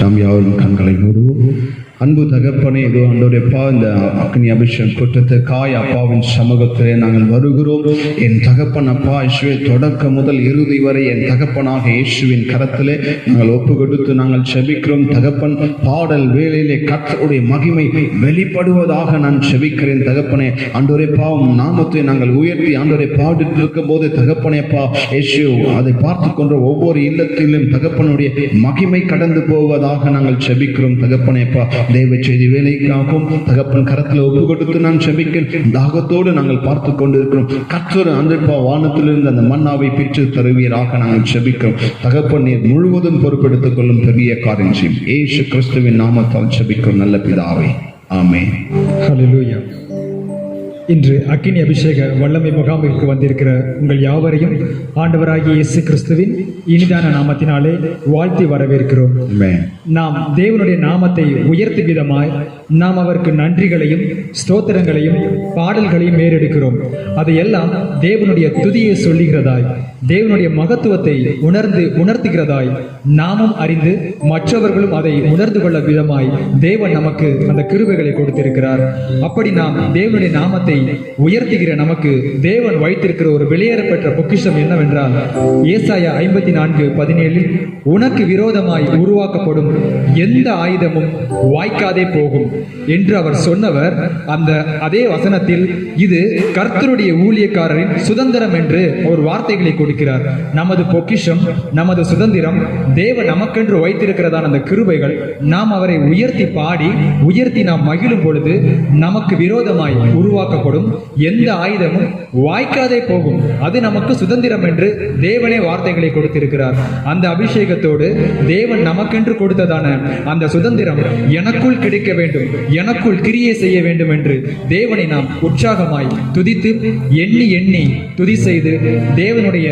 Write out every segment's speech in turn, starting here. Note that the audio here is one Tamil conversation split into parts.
நாம் யாவரும் கண்களை மூடுவோம். அன்பு தகப்பனே, இதோ ஆண்டவரேப்பா, இந்த அக்னி அபிஷேகம் கூட்டத்துக்காய் அப்பாவின் சமூகத்திலே நாங்கள் வருகிறோம். என் தகப்பன் அப்பா இயேசுவே, தொடக்கம் முதல் இறுதி வரை என் தகப்பனாக இயேசுவின் கரத்திலே நாங்கள் ஒப்பு கொடுத்து நாங்கள் செபிக்கிறோம். தகப்பன், பாடல் வேளையிலே கர்த்தருடைய மகிமை வெளிப்படுவதாக நான் செபிக்கிறேன். தகப்பனே ஆண்டவரேப்பா, நாமத்தை நாங்கள் உயர்த்தி ஆண்டவரை பாடிட்டு இருக்கும் போது தகப்பனேப்பா இயேசு, அதை பார்த்து கொண்ட ஒவ்வொரு இல்லத்திலும் தகப்பனுடைய மகிமை கடந்து போவதாக நாங்கள் செபிக்கிறோம். தகப்பனேப்பா, தேவ செய்தி வேலைக்காகவும் தகப்பன் கரத்தில் ஒப்பு கொடுத்து நான் செபிக்கிறேன். தாகத்தோடு நாங்கள் பார்த்து கொண்டிருக்கிறோம். கர்த்தர் அந்த வானத்திலிருந்து அந்த மன்னாவை பெற்று தருவீராக நாங்கள் செபிக்கிறோம். தகப்பன், நீர் முழுவதும் பொறுப்பெடுத்துக் கொள்ளும் பெரிய காரியம் செய்யும். இயேசு கிறிஸ்துவின் நாமத்தால் செபிக்கிறோம் நல்ல பிதாவே, ஆமென். ஹல்லேலூயா. இன்று அக்கினி அபிஷேக வல்லமை முகாமிற்கு வந்திருக்கிற உங்கள் யாவரையும் ஆண்டவராகிய இயேசு கிறிஸ்துவின் இனிதான நாமத்தினாலே வாழ்த்தி வரவேற்கிறோம். நாம் தேவனுடைய நாமத்தை உயர்த்தும் விதமாய் நாம் அவருக்கு நன்றிகளையும் ஸ்தோத்திரங்களையும் பாடல்களையும் ஏறெடுக்கிறோம். அதையெல்லாம் தேவனுடைய துதியை சொல்லுகிறதாய், தேவனுடைய மகத்துவத்தை உணர்த்துகிறதாய் நாமும் அறிந்து மற்றவர்களும் அதை உணர்ந்து கொள்ள விதமாய் தேவன் நமக்கு அந்த கிருபைகளை கொடுத்திருக்கிறார். அப்படி நாம் தேவனுடைய நாமத்தை உயர்த்துகிற நமக்கு தேவன் வைத்திருக்கிற ஒரு வெளியேறப்பெற்ற பொக்கிஷம் என்னவென்றால், ஏசாயா 54:17 உனக்கு விரோதமாய் உருவாக்கப்படும் எந்த ஆயுதமும் வாய்க்காதே போகும் என்று அவர் சொன்னவர். அதே வசனத்தில் இது கர்த்தருடைய ஊழியக்காரரின் சுதந்திரம் என்று ஒரு வார்த்தைகளை கொடுக்கிறார். நமது பொக்கிஷம், நமது சுதந்திரம், தேவன் நமக்கென்று வைத்திருக்கிறதான அந்த கிருபைகள், நாம் அவரை உயர்த்தி பாடி உயர்த்தி நாம் மகிழும் பொழுது நமக்கு விரோதமாய் உருவாக்கப்படும் எந்த ஆயுதமும் வாய்க்காதே போகும். அது நமக்கு சுதந்திரம் என்று தேவனே வார்த்தைகளை கொடுத்திருக்கிறார். அந்த அபிஷேகத்தோடு தேவன் நமக்கென்று கொடுத்ததான அந்த சுதந்திரம் எனக்குள் கிடைக்க வேண்டும், எனக்குள் கிரியை செய்ய வேண்டும் என்று தேவனை நாம் உற்சாகமாய் துதித்து எண்ணி எண்ணி துதி செய்து தேவனுடைய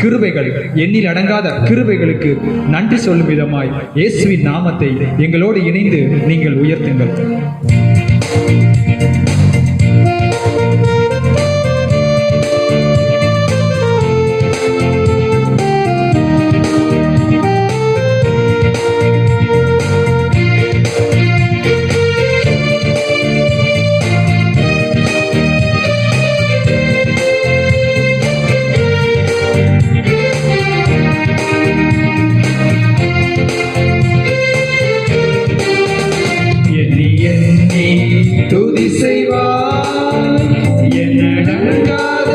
கிருபைகள், எண்ணில் அடங்காத கிருபைகளுக்கு நன்றி சொல்லும் விதமாய் இயேசுவின் நாமத்தை எங்களோடு இணைந்து நீங்கள் உயர்த்துங்கள். துதி செய்வார் என்னடங்காத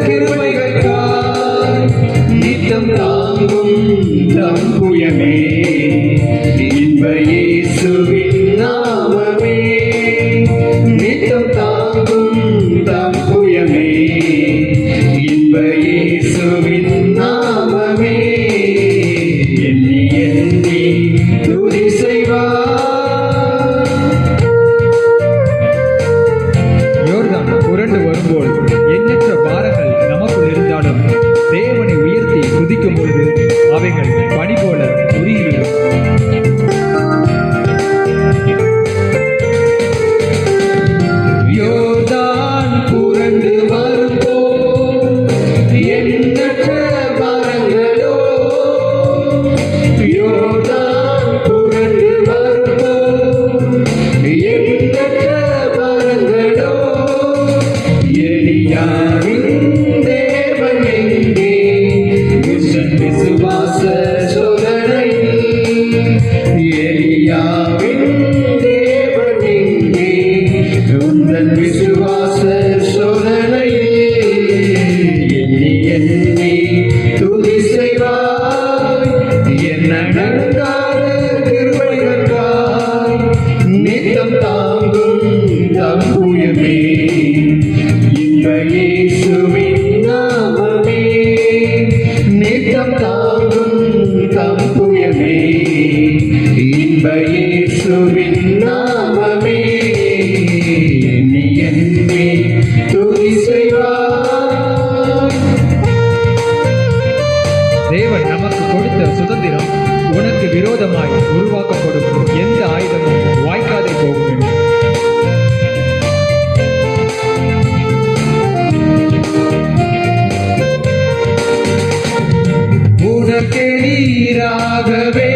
கிருபைகளுக்காய், நித்தம் தாங்கும் தம் புயமே இன்ப இயேசுவின் நாமமே. நித்தம் தாங்கும் தம் புயமே இன்ப இயேசுவின் நாமமே. எண்ணி எண்ணி துதி செய்வார். வரும்போது எண்ணற்ற பாரங்கள் நமக்குள் இருந்தாலும் தேவனை உயர்த்தி துதிக்கும் பொழுது அவைகள் பனி போல உருகிவிடும். யோர்தான் புரண்டு வரும்போது எண்ணற்ற பாரங்களோ, யோர்தான் புரண்டு வரும்போது எண்ணற்ற பாரங்களோ, எலியாவின் தேவன் எங்கே உன் விசுவாச சோதனையில், எலியாவின் தேவன் எங்கே உன் விசுவாச சோதனையில். எண்ணி எண்ணி துதி செய்வாய் என்னடங்காத கிருபைகளுக்காய், நித்தம் தாங்கும் தம் புயமே இன்ப இயேசுவின் நாமமே. நித்தம் தாங்கும் தம் புயமே இன்ப இயேசுவின் நாமமே. எண்ணி எண்ணி துதி செய்வார். தேவன் நமக்கு கொடுத்த சுதந்திரம் உனக்கு விரோதமாய் உருவாக்கப்படும் எந்த ஆயுதமும் வாய்க்காதே போகும் என்று. உனக்கே நீராகவே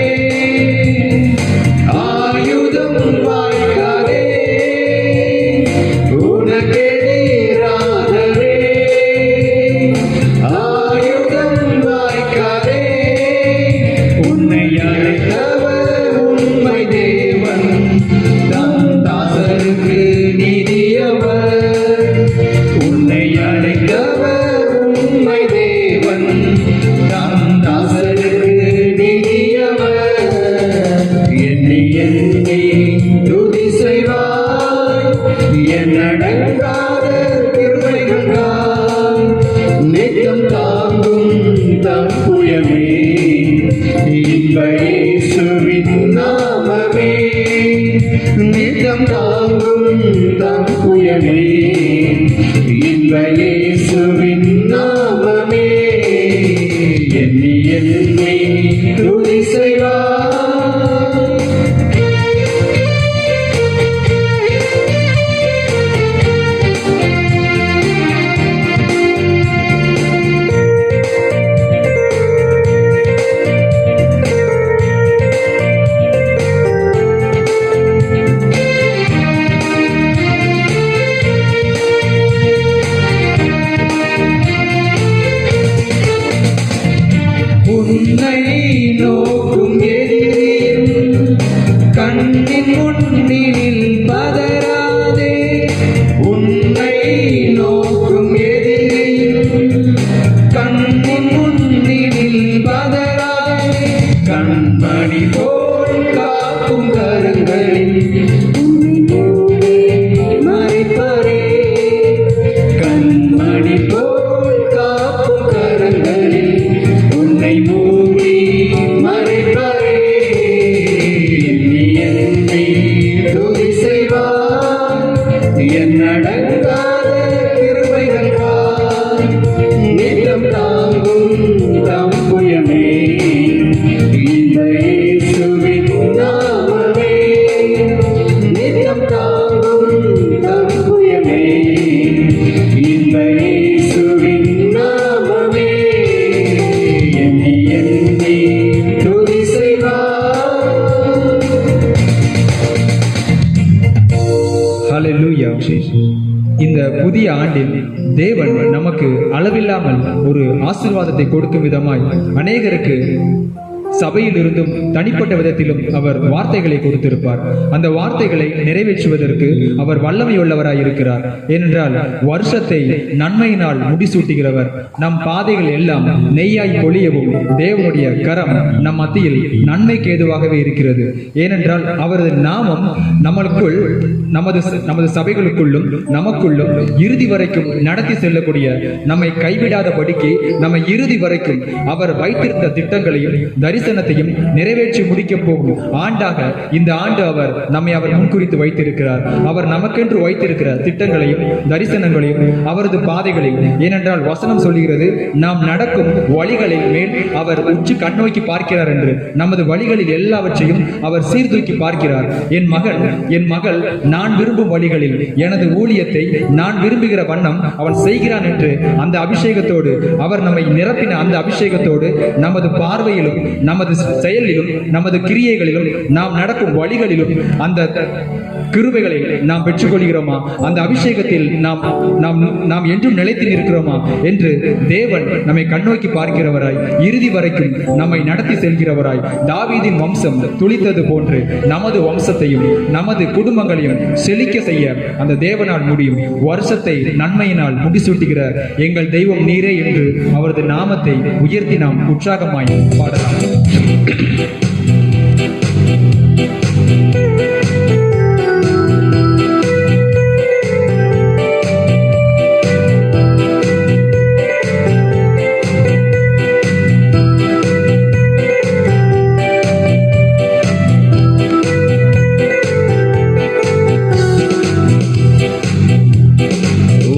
இன்ப இயேசுவின் நாமமே நிதம் தாங்கும் தம் புயமே இன்ப இயேசுவின் நாமமே எண்ணி எண்ணி துதி செய்வார் உன்னை நோக்கும் எதிரியும் கண்ணின் முன்னில் பதறாதே உன்னை நோக்கும் எதிரியும் கண்ணின் முன்னில் பதறாதே கண்மணி போல் காக்கும் கரங்களில் மறைப்பரே கண்மணி போல் காக்கும் கரங்களில் உன்னை மூடி மறைப்பரே எண்ணி எண்ணி துதி செய்வார் என்னடங்காத கிருபைகள் கார் நிலம் தாங்கும் தம் புயமே இந்த இயேசுவின் நாமமே நிலம் தாங்கும் தம் புயமே இந்த இயேசுவின் நாமமே எண்ணி எண்ணி துதி செய்வார். ஹல்லேலூயா. இந்த புதிய ஆண்டில் தேவன் நமக்கு அளவில்லாமல் ஒரு ஆசீர்வாதத்தை கொடுக்கும் விதமாய் அநேகருக்கு சபையில் இருந்தும் தனிப்பட்ட விதத்திலும் அவர் வார்த்தைகளை கொடுத்திருப்பார். அந்த வார்த்தைகளை நிறைவேற்றுவதற்கு அவர் வல்லமையுள்ளவராய் இருக்கிறார். ஏனென்றால் வருஷத்தை நன்மையினால் முடிசூட்டுகிறவர். நம் பாதைகள் எல்லாம் நெய்யாய் பொழியவும் தேவனுடைய கரம் நம் மத்தியில் நன்மைக்கு ஏதுவாகவே இருக்கிறது. ஏனென்றால் அவரது நாமம் நம்மளுக்குள் நமது சபைகளுக்குள்ளும் நமக்குள்ளும் இறுதி வரைக்கும் நடத்தி செல்லக்கூடிய, நம்மை கைவிடாதபடிக்கு நம்மை இறுதி வரைக்கும் அவர் வைத்திருந்த திட்டங்களையும் தரிசனத்தையும் நிறைவேற்றி முடிக்க போகும் ஆண்டாக இந்த ஆண்டு நம்மை அவர் முன்குறித்து வைத்திருக்கிறார். அவர் நமக்கென்று வைத்திருக்கிற திட்டங்களையும் தரிசனங்களையும் அவரது பாதைகளையும், ஏனென்றால் வசனம் சொல்லுகிறது, நாம் நடக்கும் வழிகளில் மேல் அவர் உச்சி கண்ணோக்கி பார்க்கிறார் என்று. நமது வழிகளில் எல்லாவற்றையும் அவர் சீர்தூக்கி பார்க்கிறார். என் மகள் நான் விரும்பும் வழிகளில் எனது ஊழியத்தை நான் விரும்புகிற வண்ணம் அவன் செய்கிறான் என்று அந்த அபிஷேகத்தோடு அவர் நம்மை நிரப்பின அந்த அபிஷேகத்தோடு நமது பார்வையிலும் நமது செயலிலும் நமது கிரியைகளிலும் நாம் நடக்கும் வழிகளிலும் அந்த கிருபைகளை நாம் பெற்றுக்கொள்கிறோமா, அந்த அபிஷேகத்தில் நாம் என்றும் நிலைத்து நிற்கிறோமா என்று தேவன் நம்மை கண்ணோக்கி பார்க்கிறவராய் இறுதி வரைக்கும் நம்மை நடத்தி செல்கிறவராய் தாவீதின் வம்சம் துளித்தது போன்று நமது வம்சத்தையும் நமது குடும்பங்களையும் செழிக்க செய்ய அந்த தேவனால் முடியும். வருஷத்தை நன்மையினால் முடிசூட்டுகிற எங்கள் தெய்வம் நீரே என்று அவரது நாமத்தை உயர்த்தி நாம் உற்சாகமாய் பாடலாம்.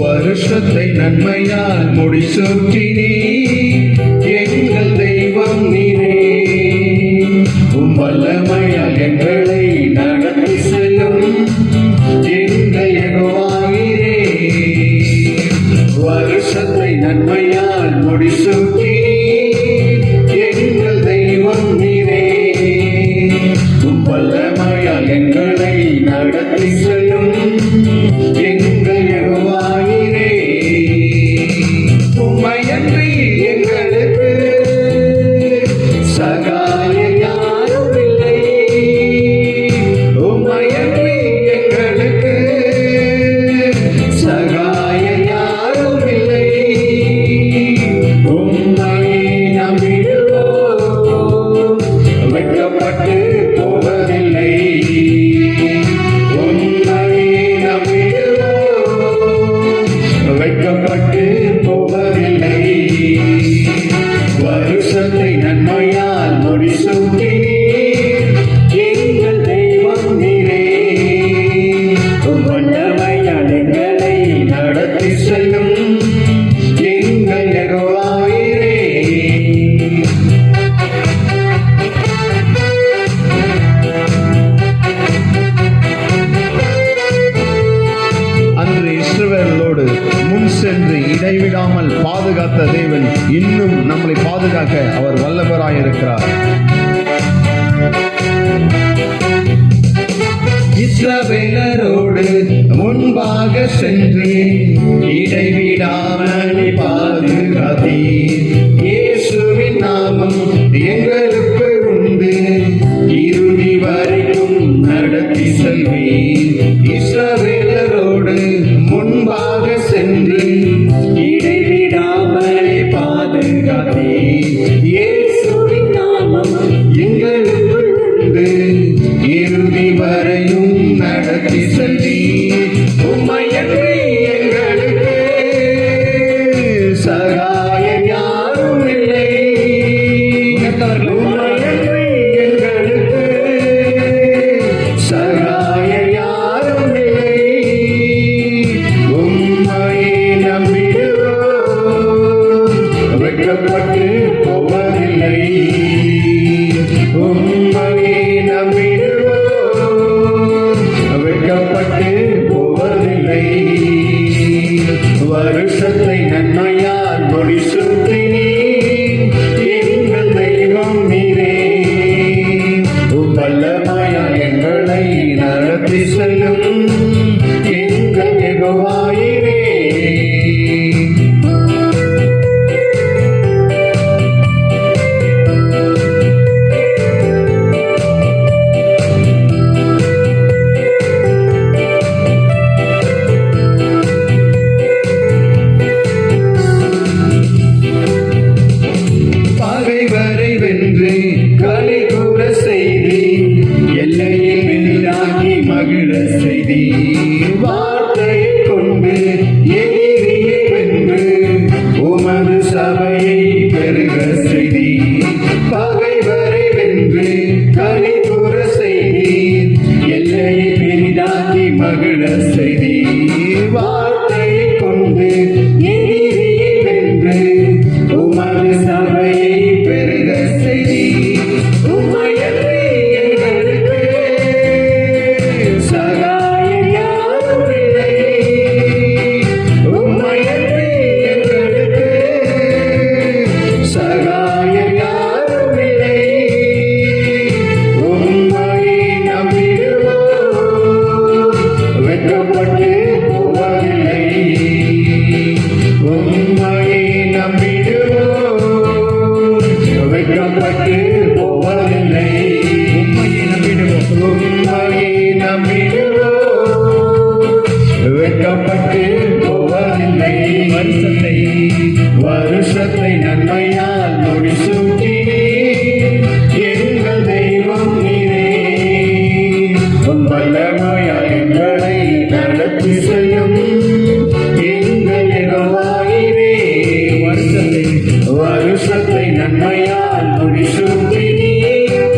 வருஷத்தை நன்மையால் முடிசூட்டினீ எங்கள் தெய்வம் நீரே உண்மையாக அவர் வல்லவராயிருக்கிறார். இஸ்ரவேலரோடு முன்பாக சென்று இடைவிடாமல் பாதுகாத்தீர். இயேசுவின் நாமம் எங்களுக்கு உண்டு, இறுதி வரைக்கும் நடத்தி செல்வீர். இஸ்ரவேலரோடு முன்பாக சென்று இடைவிடாமல் பாதுகாத்தீர். இயேசுவின் நாமம் எங்களுக்கு உண்டு, இறுதி வரையும் நடத்தி செல்வீர். உம்மையன்றி எங்களுக்கு சகாயம் யாரும் இல்லை. உம்மையன்றி எங்களுக்கு சகாயம் யாரும் இல்லை. உம்மையை நம்பிடுவோம், வெட்கப்பட்டு போவதில்லை. உம்மையை நம்பிடுவோம், வெட்கப்பட்டு போவதில்லை. வருஷத்தை நன்மையால் முடிசூட்டினீர், எங்கள் தெய்வம் நீரே. வல்லமையால் எங்களை நடத்தி செல்லும் எங்கள் யெகோவாயிரே. பகைவரை வென்று களி கூற செய்தி, எல்லையில் வெளியாகி மகிழ செய்தி. வார்த்தையை கொண்டு எதிரியை வென்று உமது சபையை பெருக செய்தி. பகைவரை வென்று களி கூற செய்தி, எல்லையை பெரிதாக்கி மகிழ செய்தி. வார்த்தையை கொண்டு எதிரியை வென்று உமது சபையை பெருக செய்தி. உம்மையன்றி எங்களுக்கு சகாயம் யாரும் இல்லை. உம்மையன்றி எங்களுக்கு சகாயம் யாரும் இல்லை. உம்மையை நம்பிடுவோம், வெட்கப்பட்டு போவதில்லை. உம்மையை நம்பிடுவோம், வெட்கப்பட்டு போவதில்லை. உம்மையை நம்பிடுவோம், உம்மையை நம்பிடுவோம், வெட்கப்பட்டு போவதில்லை. வருஷத்தை நன்மையால் முடிசூட்டினீர், எங்கள் தெய்வம் நீரே. வல்லமையால் எங்களை நடத்தி செல்லும் எங்கள் யெகோவாயிரே. வருஷத்தை நன்மையால் முடிசூட்டினீர்,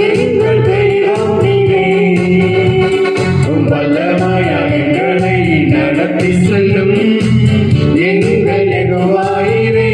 எங்கள் தெய்வம் நீரே. வல்லமையால் எங்களை நடத்தி செல்லும் எங்கள் யெகோவாயிரே.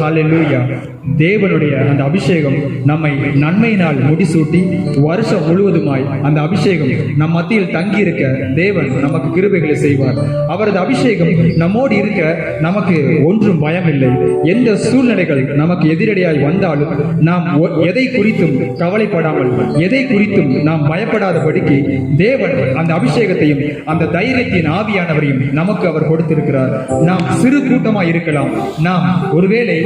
ஹalleluya. தேவனுடைய அந்த அபிஷேகம் நம்மை நன்மையினால் முடிசூட்டி வருஷம் முழுவதுமாய் அந்த அபிஷேகம் நம் மத்தியில் தங்கி இருக்க தேவன் நமக்கு கிருபைகளை செய்வார். அவரது அபிஷேகம் நம்மோடு இருக்க நமக்கு ஒன்றும் பயம் இல்லை. எந்த சூழ்நிலைகள் நமக்கு எதிரடியாய் வந்தாலும் நாம் எதை குறித்தும் கவலைப்படாமல், எதை குறித்தும் நாம் பயப்படாதபடிக்கு தேவன் அந்த அபிஷேகத்தையும் அந்த தைரியத்தின் ஆவியானவரையும் நமக்கு அவர் கொடுத்திருக்கிறார். நாம் சிறு கூட்டமாய் இருக்கலாம், நாம் ஒருவேளை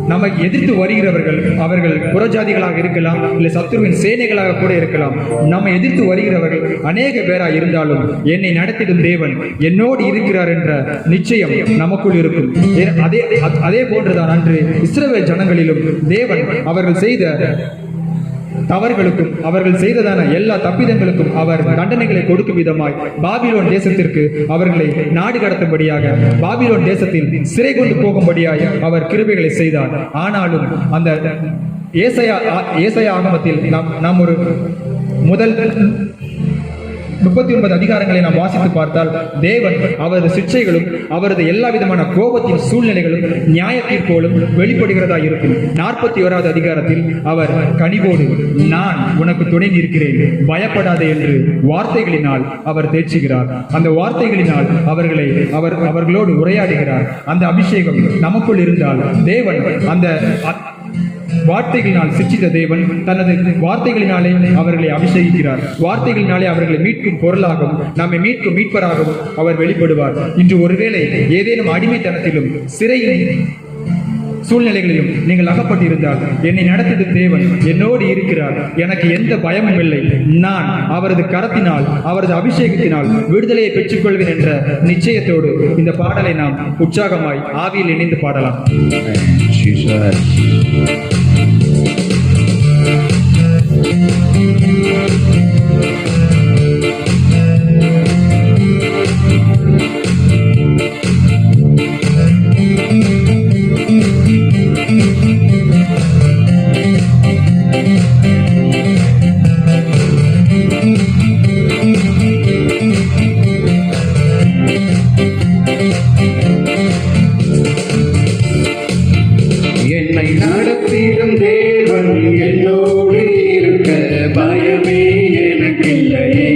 நம்மை எதிர்த்து வருகிறவர்கள் அவர்கள் புறஜாதிகளாக இருக்கலாம், இல்லை சத்துருவின் சேனைகளாக கூட இருக்கலாம். நம்மை எதிர்த்து வருகிறவர்கள் அநேக பேராக இருந்தாலும் என்னை நடத்திடும் தேவன் என்னோடு இருக்கிறார் என்ற நிச்சயம் நமக்குள் இருக்கும். அதே போன்றுதான் அன்று இஸ்ரவேல் ஜனங்களிலும் தேவன் அவர்கள் செய்த தவறுகளுக்கும் அவர்கள் செய்ததான எல்லா தப்பிதங்களுக்கும் அவர் தண்டனைகளை கொடுக்கும் விதமாய் பாபிலோன் தேசத்திற்கு அவர்களை நாடு கடத்தும்படியாக, பாபிலோன் தேசத்தில் சிறை கொண்டு போகும்படியாய் அவர் கிருபைகளை செய்தார். ஆனாலும் அந்த ஏசாயா ஆகமத்தில் நாம் ஒரு முதல் 39 அதிகாரங்களை நாம் வாசித்து பார்த்தால் தேவன் அவரது சிக்ஷைகளும் அவரது எல்லா விதமான கோபத்தின் சூழ்நிலைகளும் நியாய தீர்ப்புகளும் வெளிப்படுகிறதா இருக்கும். 41வது அதிகாரத்தில் அவர் கனிவோடு நான் உனக்கு துணை நிற்கிறேன், பயப்படாதே என்று வார்த்தைகளினால் அவர் தேற்றுகிறார். அந்த வார்த்தைகளினால் அவர்களோடு உரையாடுகிறார். அந்த அபிஷேகம் நமக்குள் இருந்தால் தேவன் அந்த வார்த்தைகளினால் சிற்றித்த தேவன் தனது வார்த்தைகளினாலே அவர்களை அபிஷேகிக்கிறார். வார்த்தைகளினாலே அவர்களை மீட்கும் பொருளாகவும் நம்மை மீட்கும் மீட்பராகவும் அவர் வெளிப்படுவார். இன்று ஒருவேளை ஏதேனும் அடிமைத்தனத்திலும் சிறையின் சூழ்நிலைகளிலும் நீங்கள் அகப்பட்டிருந்தால் என்னை நடத்திடும் தேவன் என்னோடு இருக்கிறார், எனக்கு எந்த பயமும் இல்லை, நான் அவரது கரத்தினால் அவரது அபிஷேகத்தினால் விடுதலையை பெற்றுக்கொள்வேன் என்ற நிச்சயத்தோடு இந்த பாடலை நாம் உற்சாகமாய் ஆவியில் இணைந்து பாடலாம். என்னை நடத்திடும் தேவன் என்னோடு இருக்க பயமே எனக்கில்லையே.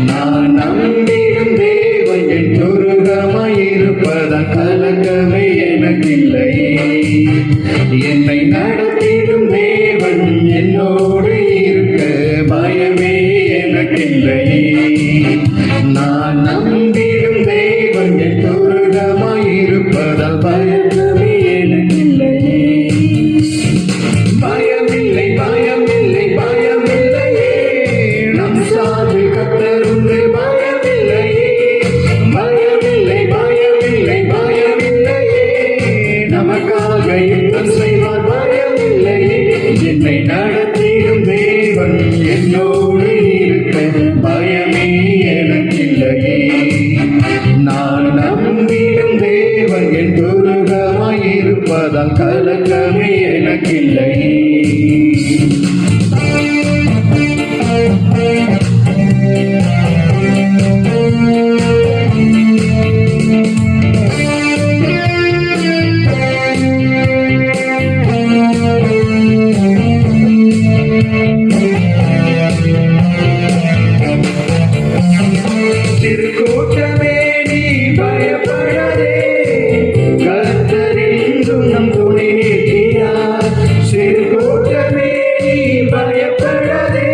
நான் நம்பிடும் தேவன் என் துருகமாயிருப்பதன் கலங்கமே எனக்கில்லையே. என்னை நடத்திடும் தேவன் என்னோடு இருக்க பயமே எனக்கில்லையே. நான் நம்பிடும் தேவன் என் துருகமாயிருப்பதால் பயமே எனக்கில்லையே. பயமில்லை பயமில்லை பயமில்லையே, நம் சார்பில் கர்த்தருண்டு பயமில்லையே. பயமில்லை பயமில்லை பயமில்லையே, நமக்காக யுத்தம் செய்வார் பயமில்லையே. என்னை நடத்திடும் தேவன் என்னோடு இருக்க பயமே எனக்கில்லையே. நான் நம்பிடும் தேவன் என் துருகமாயிருப்பதால் கலக்கமே எனக்கில்லையே. திருக்கூட்டமே நீ பயப்படாதே, கர்த்தரின்றும் நம் துணை நிற்கிறார். திருக்கூட்டமே நீ பயப்படாதே,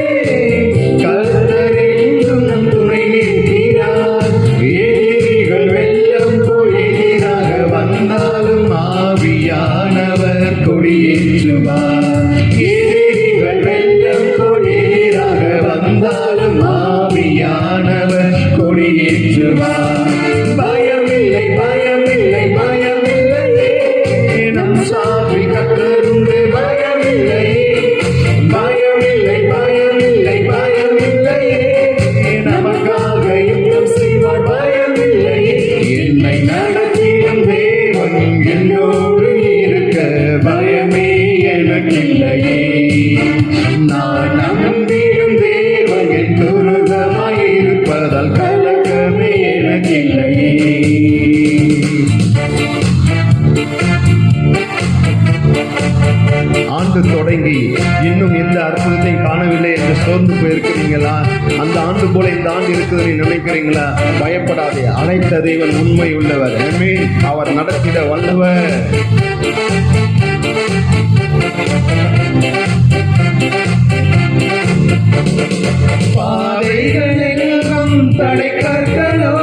கர்த்தரின்றும் நம் துணை நிற்கிறார். எதிரிகள் வெள்ளம் போல் எதிராக வந்தாலும் ஆவியானவர் கொடியேற்றுவார். எதிரிகள் வெள்ளம் போல் எதிராக வந்தாலும் ஆவியானவர் கொடியேற்றுவார். பயமில்லை பயமில்லை பயமில்லையே, நம் சார்பில் கர்த்தருண்டு பயமில்லையே. பயமில்லை பயமில்லை பயமில்லையே, நமக்காக யுத்தம் செய்வார் பயமில்லையே. என்னை நடத்திடும் தேவன் என்னோடு இருக்க பயமே எனக்கில்லை. ஆண்டு தொடங்கி இன்னும் எந்த அற்புதத்தையும் காணவில்லை என்று சோர்ந்து போயிருக்கிறீங்களா? அந்த ஆண்டு போல இந்த ஆண்டு இருக்குதுன்னு நினைக்கிறீங்களா? பயப்படாதே, அழைத்த தேவன் உண்மை உள்ளவர். ஆமென். அவர் நடத்திட வல்லவர். பாதைகளெல்லாம் தடை கற்களோ,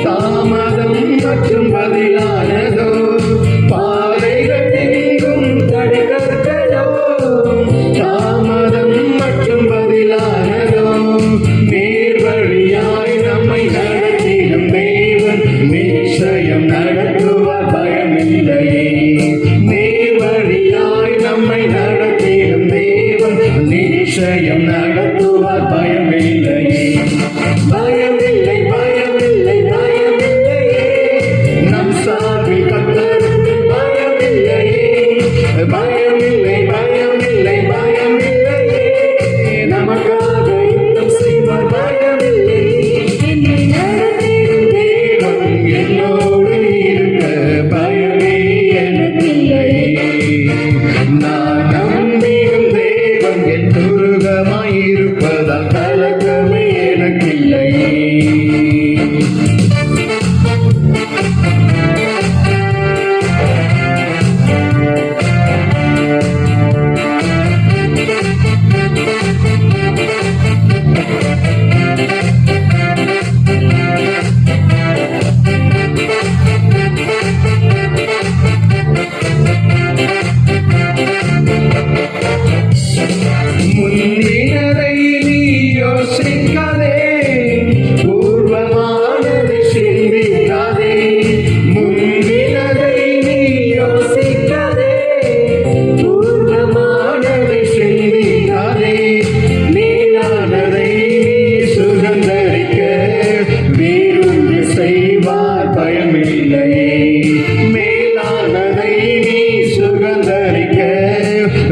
தாமதம் மற்றும் பதிலானதோ. பாதைகள் எங்கும் தடை கற்களோ, தாமதம் மற்றும் பதிலானதோ. நேர்வழியாய் நம்மை நடத்திடும் தேவன் நிச்சயம் நடத்துவார், பயமில்லையே. நேர்வழியாய் நம்மை நடத்திடும் தேவன் நிச்சயம் நடத்துவார், பயமில்லையே. பயமில்லை, பயமில்லை, பயமில்லையே. நம் சார்பில் கர்த்தருக்கு பயமில்லையே. பயமில்லை, பயமில்லை, பயமில்லையே. நமக்காக யுத்தம் செய்வார், பயமில்லையே. என்னை நடத்திடும் தேவன் என்னோடு இருக்க பயமே எனக்கில்லையே. நான் நம்பிடும் தேவன் என் துருகமாயிருப்பதால் கலக்கமே எனக்கில்லையே. முன்னினரை நீ யோசிக்காதே, பூர்வமானதை சிந்திக்காதே. முன்னினரை நீ யோசிக்காதே, பூர்வமானதை சிந்திக்காதே. மேலானதை நீ சுதந்தரிக்க வேறொன்று செய்வார், பயமில்லையே. மேலானதை நீ சுதந்தரிக்க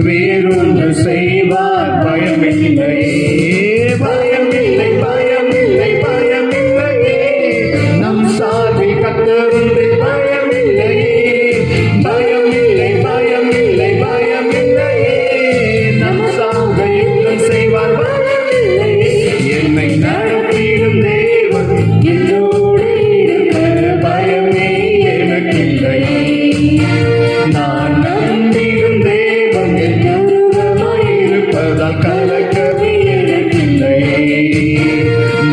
வேறொன்று செய்வார், பயமில்லையே. பயமில்லை, பயமில்லை, பயமில்லையே. நம் சார்பில் கர்த்தருண்டு, பயமில்லையே. பயமில்லை, பயமில்லை, பயமில்லையே. நம் சார்பை யுத்தம் செய்வார், பயமில்லையே. என்னை நடத்திடும் தேவன் என்னோடு இருக்க பயமே எனக்கில்லையே. நான் நம்பிடும் தேவன் என் துருகமாயிருப்பதால் கலக்கமே எனக்கில்லையே.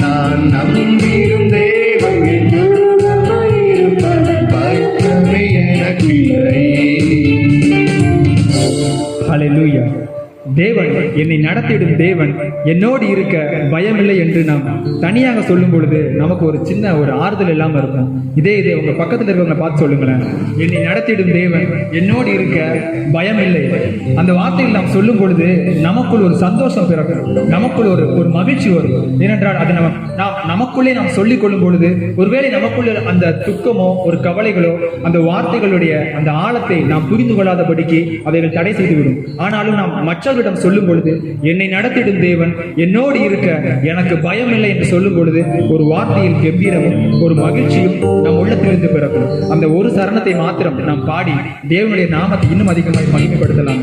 நான் நம்பிடும் தேவன் என் துருகமாயிருப்பதால் பயமே எனக்கில்லையே. ஹல்லேலூயா. தேவன் என்னை நடத்திடும் தேவன் என்னோடு இருக்க பயமில்லை என்று நாம் தனியாக சொல்லும் பொழுது நமக்கு ஒரு சின்ன ஒரு ஆறுதல் இல்லாமல் இருக்கும். இதே உங்க பக்கத்தில் இருக்கவங்களை பார்த்து சொல்லுங்களேன், என்னை நடத்திடும் தேவன் என்னோடு இருக்க பயமில்லை. அந்த வார்த்தையில் நாம் சொல்லும் பொழுது நமக்குள் ஒரு சந்தோஷம் பிறக்கும், நமக்குள் ஒரு மகிழ்ச்சி வரும். ஏனென்றால் அது நமக்குள்ளே நாம் சொல்லிக் கொள்ளும் பொழுது ஒருவேளை நமக்குள்ள அந்த துக்கமோ ஒரு கவலைகளோ அந்த வார்த்தைகளுடைய அந்த ஆழத்தை நாம் புரிந்து கொள்ளாதபடிக்கு அவைகள் தடை செய்துவிடும். ஆனாலும் நாம் மற்றவர்களிடம் சொல்லும் பொழுது என்னை நடத்திடும் தேவன் என்னோடு இருக்க எனக்கு பயம் இல்லை என்று சொல்லும் பொழுது ஒரு வார்த்தையில் கம்பீரமும் ஒரு மகிழ்ச்சியும் நம் உள்ளத்திலிருந்து பிறக்கும். அந்த ஒரு சரணத்தை மாத்திரம் நாம் பாடி தேவனுடைய நாமத்தை இன்னும் அதிகமாக மகிமைப்படுத்தலாம்.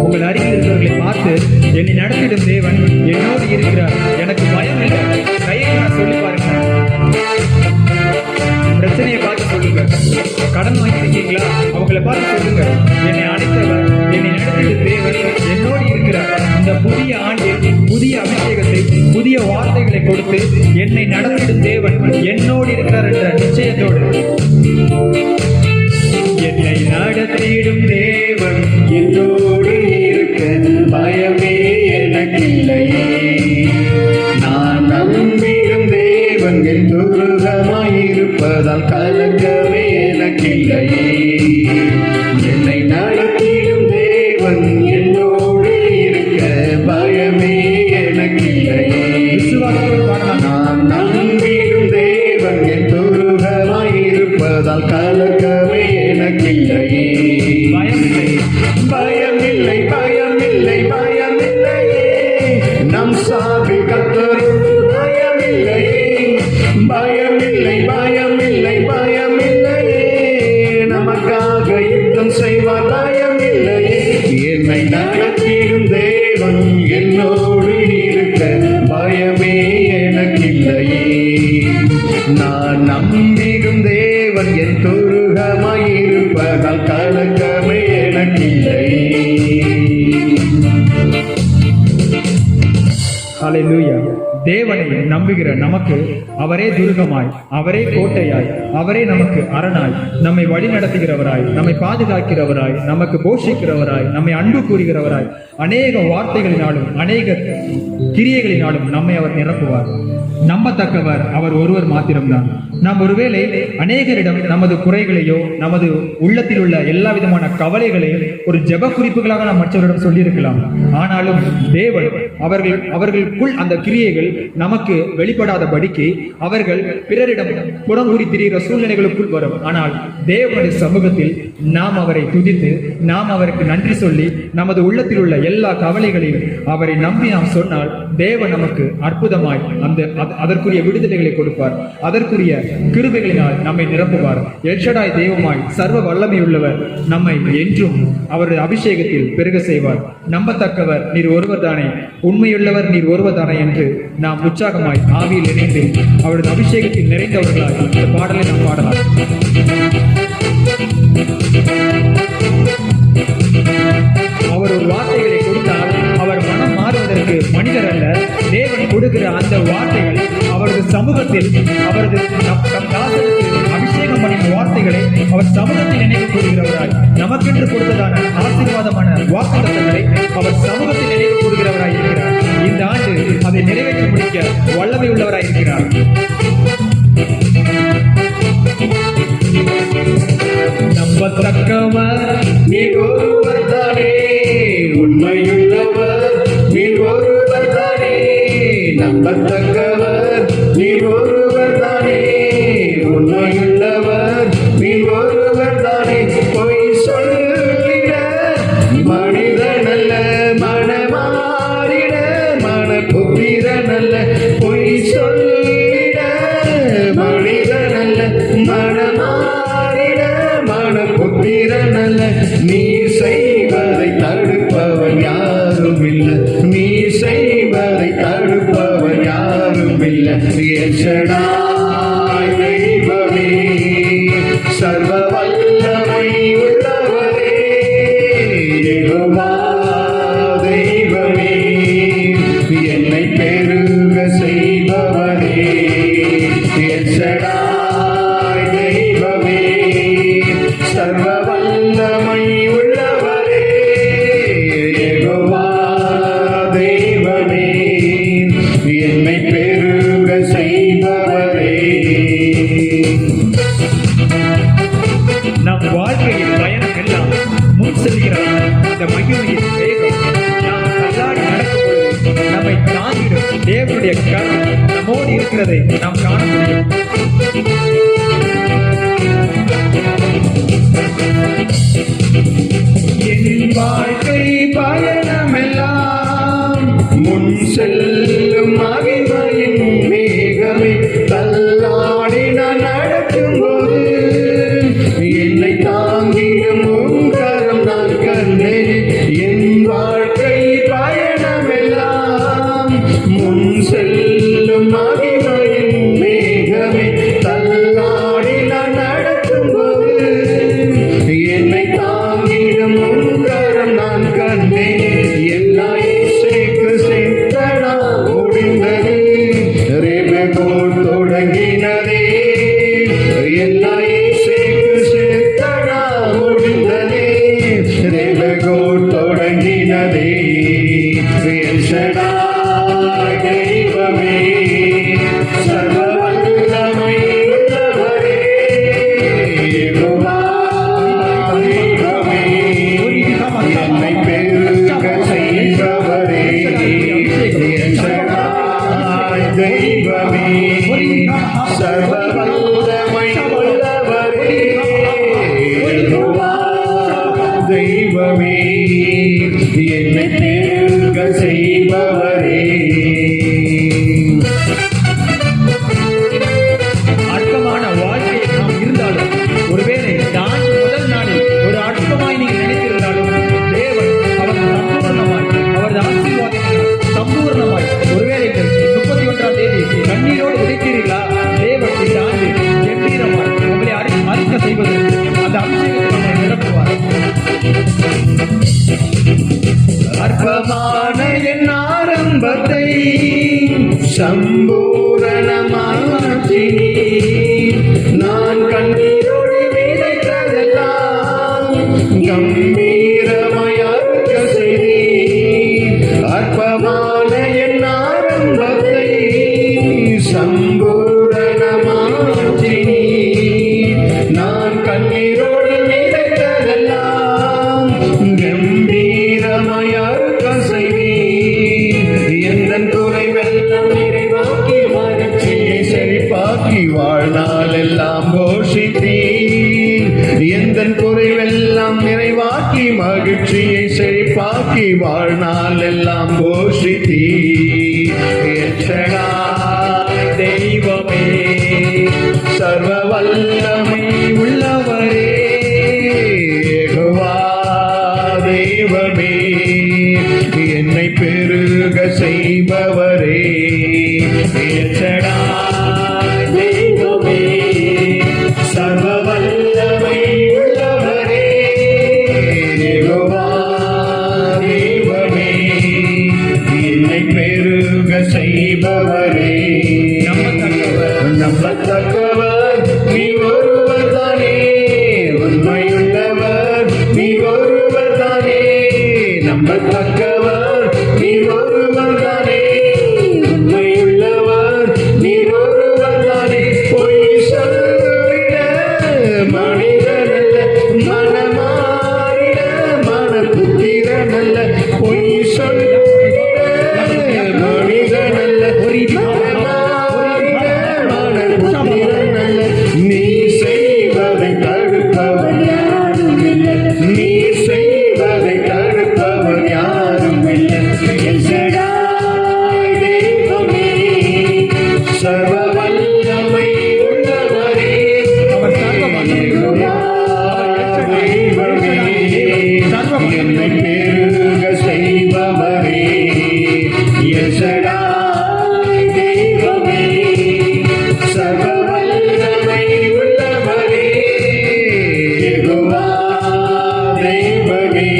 உங்கள் அருகில் இருக்கிறவர்களை பார்த்து என்னை நடத்திடும் தேவன் என்னோடு இருக்கிறார், எனக்கு பயம் இல்லை. கையை நான் சொல்லி பாருங்க. பிரச்சனையை பார்த்து சொல்லுங்க. கடன் வாங்கியிருக்கீங்களா? அவங்களை பார்த்து சொல்லுங்க, என்னை அழைத்தவர் என்னை நடத்திடும் தேவன் என்னோடு இருக்கிறார். இந்த புதிய ஆண்டில் புதிய அபிஷேகத்தை புதிய வார்த்தைகளை கொடுத்து என்னை நடத்திடும் தேவன் என்னோடு இருக்கிறார் என்ற நிச்சயத்தோடு என்னை நடத்திடும் தேவன் என்னோடு இருக்க பயமே எனக்கில்லையே. நான் நம்பிடும் தேவன் என் துருகமாயிருப்பதால் கலங்கவே எனக்கில்லையே. என்னை நடத்திடும் தேவன் என்னோடு இருக்க பயமே எனக்கில்லையே. நான் நம்பிடும் தேவன் என் துருகமாயிருப்பதால் கலங்கவே எனக்கில்லையே. பயமில்லை, பயமில்லை, பயமில்லையே. நம் சார்பில் கர்த்தருக்கு பயமில்லையே. பயமில்லை, பயமில்லை, பயமில்லையே. நமக்காக யுத்தம் செய்வார், பயமில்லை. என்னை நடத்திடும் தேவன் என்னோடு இருக்க பயமே எனக்கில்லையே. நான் நம்பிடும் தேவன் என் துருகமாயிருப்பதால் கலக்கமே எனக்கில்லையே. ஹல்லேலூயா. தேவனை நம்புகிற நமக்கு அவரே துருகமாய், அவரே கோட்டையாய், அவரே நமக்கு அரணாய், நம்மை வழி நடத்துகிறவராய், நம்மை பாதுகாக்கிறவராய், நமக்கு போஷிக்கிறவராய், நம்மை அன்பு கூறுகிறவராய், அநேக வார்த்தைகளினாலும் அநேக கிரியைகளினாலும் நம்மை அவர் நிரப்புவார். நம்பத்தக்கவர் அவர் ஒருவர் மாத்திரம்தான். நாம் ஒருவேளை அநேகரிடம் நமது குறைகளையோ நமது உள்ளத்தில் உள்ள எல்லா விதமான கவலைகளையும் ஒரு ஜெப குறிப்புகளாக நாம் மற்றவரிடம் சொல்லியிருக்கலாம். ஆனாலும் தேவன் அவர்களுக்குள் அந்த கிரியைகள் நமக்கு வெளிப்படாதபடிக்கு அவர்கள் பிறரிடம் புறங்கூறி திரிகிற சூழ்நிலைகளுக்குள் வரும். ஆனால் தேவனுடைய சமூகத்தில் நாம் அவரை துதித்து நாம் அவருக்கு நன்றி சொல்லி நமது உள்ளத்தில் உள்ள எல்லா கவலைகளையும் அவரை நம்பி நாம் சொன்னால் தேவன் நமக்கு அற்புதமாய் அதற்குரிய விடுதலைகளை கொடுப்பார். அதற்குரிய கிருபைகளினால் நம்மை நிரப்புவார். எல்ஷடாய் தெய்வமாய் சர்வ வல்லமை உள்ளவர் நம்மை என்றும் அவருடைய அபிஷேகத்தில் பெருக செய்வார். நம்பத்தக்கவர் நீர் ஒருவர் தானே, உண்மையுள்ளவர் நீர் ஒருவர் தானே என்று நாம் உற்சாகமாய் ஆவியில் இணைந்து அவரது அபிஷேகத்தில் நிறைந்தவர்களாய் இந்த பாடலை நாம் பாடலாம். அவர் ஒரு வார்த்தைகளை கொடுத்தால் அவர் மனம் மாறுவதற்கு மனிதர் அல்ல. தேவன் கொடுக்கிற அந்த வார்த்தைகள் அவரது சமூகத்தில் அவரது அபிஷேகம் பண்ணின வார்த்தைகளை அவர் சமூகத்தில் நினைவு கூறுகிறவராய், நமக்கென்று கொடுத்ததான ஆசீர்வாதமான வாக்குத்தத்தங்களை அவர் சமூகத்தில் நினைவு கூறுகிறவராய் இருக்கிறார். இந்த ஆண்டு அதை நிறைவேற்றி முடிக்க வல்லமை உள்ளவராய் இருக்கிறார். நம்பத்தக்கவர் நீர் ஒருவர் தானே, உண்மையுள்ளவர் நீர் ஒருவர் தானே. நம்பத்தக்கவர் நீர் ஒருவர் தானே, உண்மையுள்ளவர் நீர் ஒருவர் தானே. பொய் சொல்லிட மனிதனல்ல, மனமாறிட மனபுத்திரனல்ல. பொய் சொல்லிட மனிதனல்ல, மனமாறிட மனபுத்திரனல்ல. நீ செய்வதை தடுப்பவன் யாரும் இல்லை, நீ செய்வதை தடுப்பவன் யாரும் இல்லை. எல்ஷடாய் தெய்வமே, சர்வ வல்லமை உள்ளவரே, யெகோவா தெய்வமே, என்னை பெருக செய்பவரே. எல்ஷடாய் தெய்வமே, சர்வ வல்லமை உள்ளவரே, யெகோவா தெய்வமே, என்னை பெருக செய்பவரே. நம் வாழ்க்கையின் பயணம் எல்லாம் முன் செல்கிறார். இந்த மகிமையின் வேகம் நாம் தள்ளாடி நடக்கும் பொழுது நம்மை தாங்கிடும் தேவனுடைய கரம் நம்மோடு இருக்கிறதை நாம் காண முடியும். என் வாழ்க்கை பயணமெல்லாம் முன் செல்லும் மகிமையின் மேகமே. தள்ளாடி நான் நடக்கும்போது என்னை தாங்கிடும் உன் கரம் நான் கண்டேன். என் வாழ்க்கை பயணமெல்லாம் முன் செல்லும் மகிமையின் மேகமே. தள்ளாடி நான் நடக்கும்போது என்னை தாங்கிடும் உன் கரம் நான் கண்டேன். சம்பூரணமாற்றினீ. நான் கண்ணீரோடு விதைத்ததெல்லாம் கம்பீரமாய் அறுக்க செய்தீர். அற்பமான என் ஆரம்பத்தை சம்பூரணமாற்றினீ. நான் கண்ணீரோடு விதைத்ததெல்லாம் கம்பீரமாய் அறுக்க செய்தீர். எந்தன் குறைவெல்லாம் நிறைவாக்கி மகிழ்ச்சியை செழிப்பாக்கி வாழ்நாள் எல்லாம் போஷித்தீர். எந்தன் குறைவெல்லாம் நிறைவாக்கி மகிழ்ச்சியை செழிப்பாக்கி வாழ்நாள் எல்லாம் போஷித்தீர். எச்சடா தெய்வமே, சர்வ வல்லமை உள்ளவரே, யெகோவா தெய்வமே, என்னை பெருக செய்பவரே. எச்சடா தெய்வமே, சர்வ வல்லமை உள்ளவரே, யெகோவா தெய்வமே, என்னை பெருக செய்பவரே. நம்பத்தக்கவர் நீ ஒருவர் தானே, உண்மையுள்ளவர் நீ ஒருவர் தானே. நம்பத்தக்கவர் நீ ஒருவர் தானே, உண்மையுள்ளவர் நீ ஒருவர் தானே. பொய் சொல்லிட மனிதனல்ல, மனமாறிட மனபுத்திரனல்ல. பொய் சொல்லிட மனிதனல்ல, நீ செய்வதை தடுப்பவர் யாரும் இல்லை. நீ செய்வதை தடுப்பவர் யாரும் இல்லை. எச்சடாய் தெய்வமே, சர்வ வல்லமை உள்ளவரே, அவர் சர்வ வல்லமை தெய்வமே, என்னை பெருக செய்பவரே. எச்சடாய் தெய்வமே, சர்வ வல்லமை உள்ளவரே, யெகோவா தெய்வமே,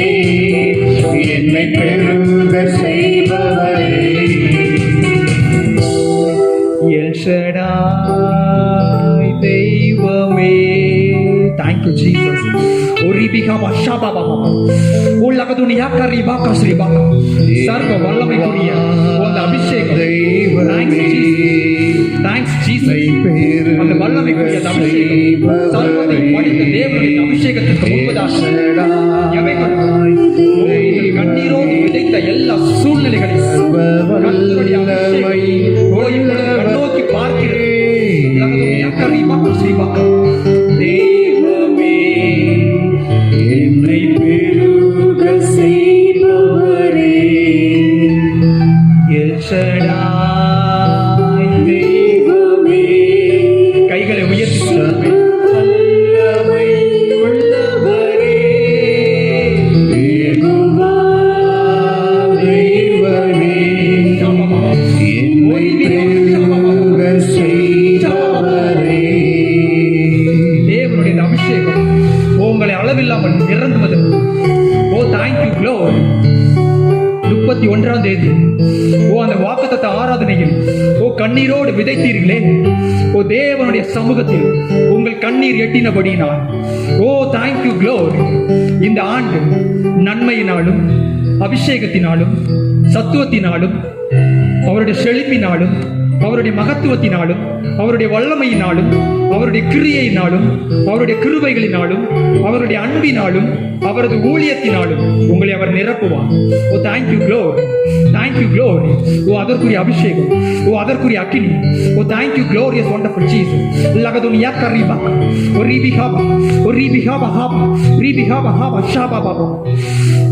என்னை பெருக செய்பவரே. எல் ஷடாய் தெய்வமே. Thank you, Jesus. Oribikama Shababama. Ulakadunia Karibaka Sribaka. சர்வ வல்லமைக்குரிய அந்த அபிஷேகம். Thanks Jesus. Thanks Jesus. அந்த வல்லமைக்குரிய அந்த அபிஷேகம். சர்வத்தை படைத்த தேவனுடைய அபிஷேகத்திற்கு முன்பதாக எவைகள் உங்கள் கண்ணீரோடு விதைத்த எல்லா சூழ்நிலைகளையும் கர்த்தருடைய அபிஷேகம் கண்ணோக்கி பார்க்கிறது. உலகதுனியா கரிபாக்க ஸ்ரீபாக்க. தெய்வமே, என்னை பெருக செய்பவரே. எல் ஷடாய் தெய்வமே, கைகளை உயர்த்தி சர்வ வல்லமை உள்ளவரே, யெகோவா தெய்வமே, என்னை பெருக செய்பவரே. தேவனுடைய அபிஷேகம் உங்களை அளவில்லாமல் நிரந்துவது. ஓ தேங்க்யூ க்ளோரி. 31ஆம் தேதி அந்த வாக்குத்தத்த ஆராதனையில் கண்ணீரோடு விதைத்தீர்களே, தேவனுடைய சமூகத்தில் உங்கள் கண்ணீர் எட்டினபடியினால் தேங்க்யூ க்ளோரி. இந்த ஆண்டு நன்மையினாலும் அபிஷேகத்தினாலும் சத்துவத்தினாலும் அவருடைய செழிப்பினாலும் அவருடைய மகத்துவத்தினாலும் அவருடைய வல்லமையினாலும் அவருடைய கிரியையினாலும் அவருடைய கிருபைகளினாலும் அவருடைய அன்பினாலும் அவரது ஊழியத்தினாலும் உங்களை அவர் நிரப்புவார். ஓ தேங்க்யூ க்ளோரி, தேங்க்யூ க்ளோரி. ஓ அதற்குரிய அபிஷேகம், ஓ அதற்குரிய அக்கினி. ஓ தேங்க்யூ க்ளோரியஸ் வண்டர்ஃபுல் ஜீசஸ். லகதுனியா கரிபாக ஓ ரீபிஹாபா ஓ ரீபிஹாபா ஹாபா ரீபிஹாபா ஹாபா ஷாபா பாபா.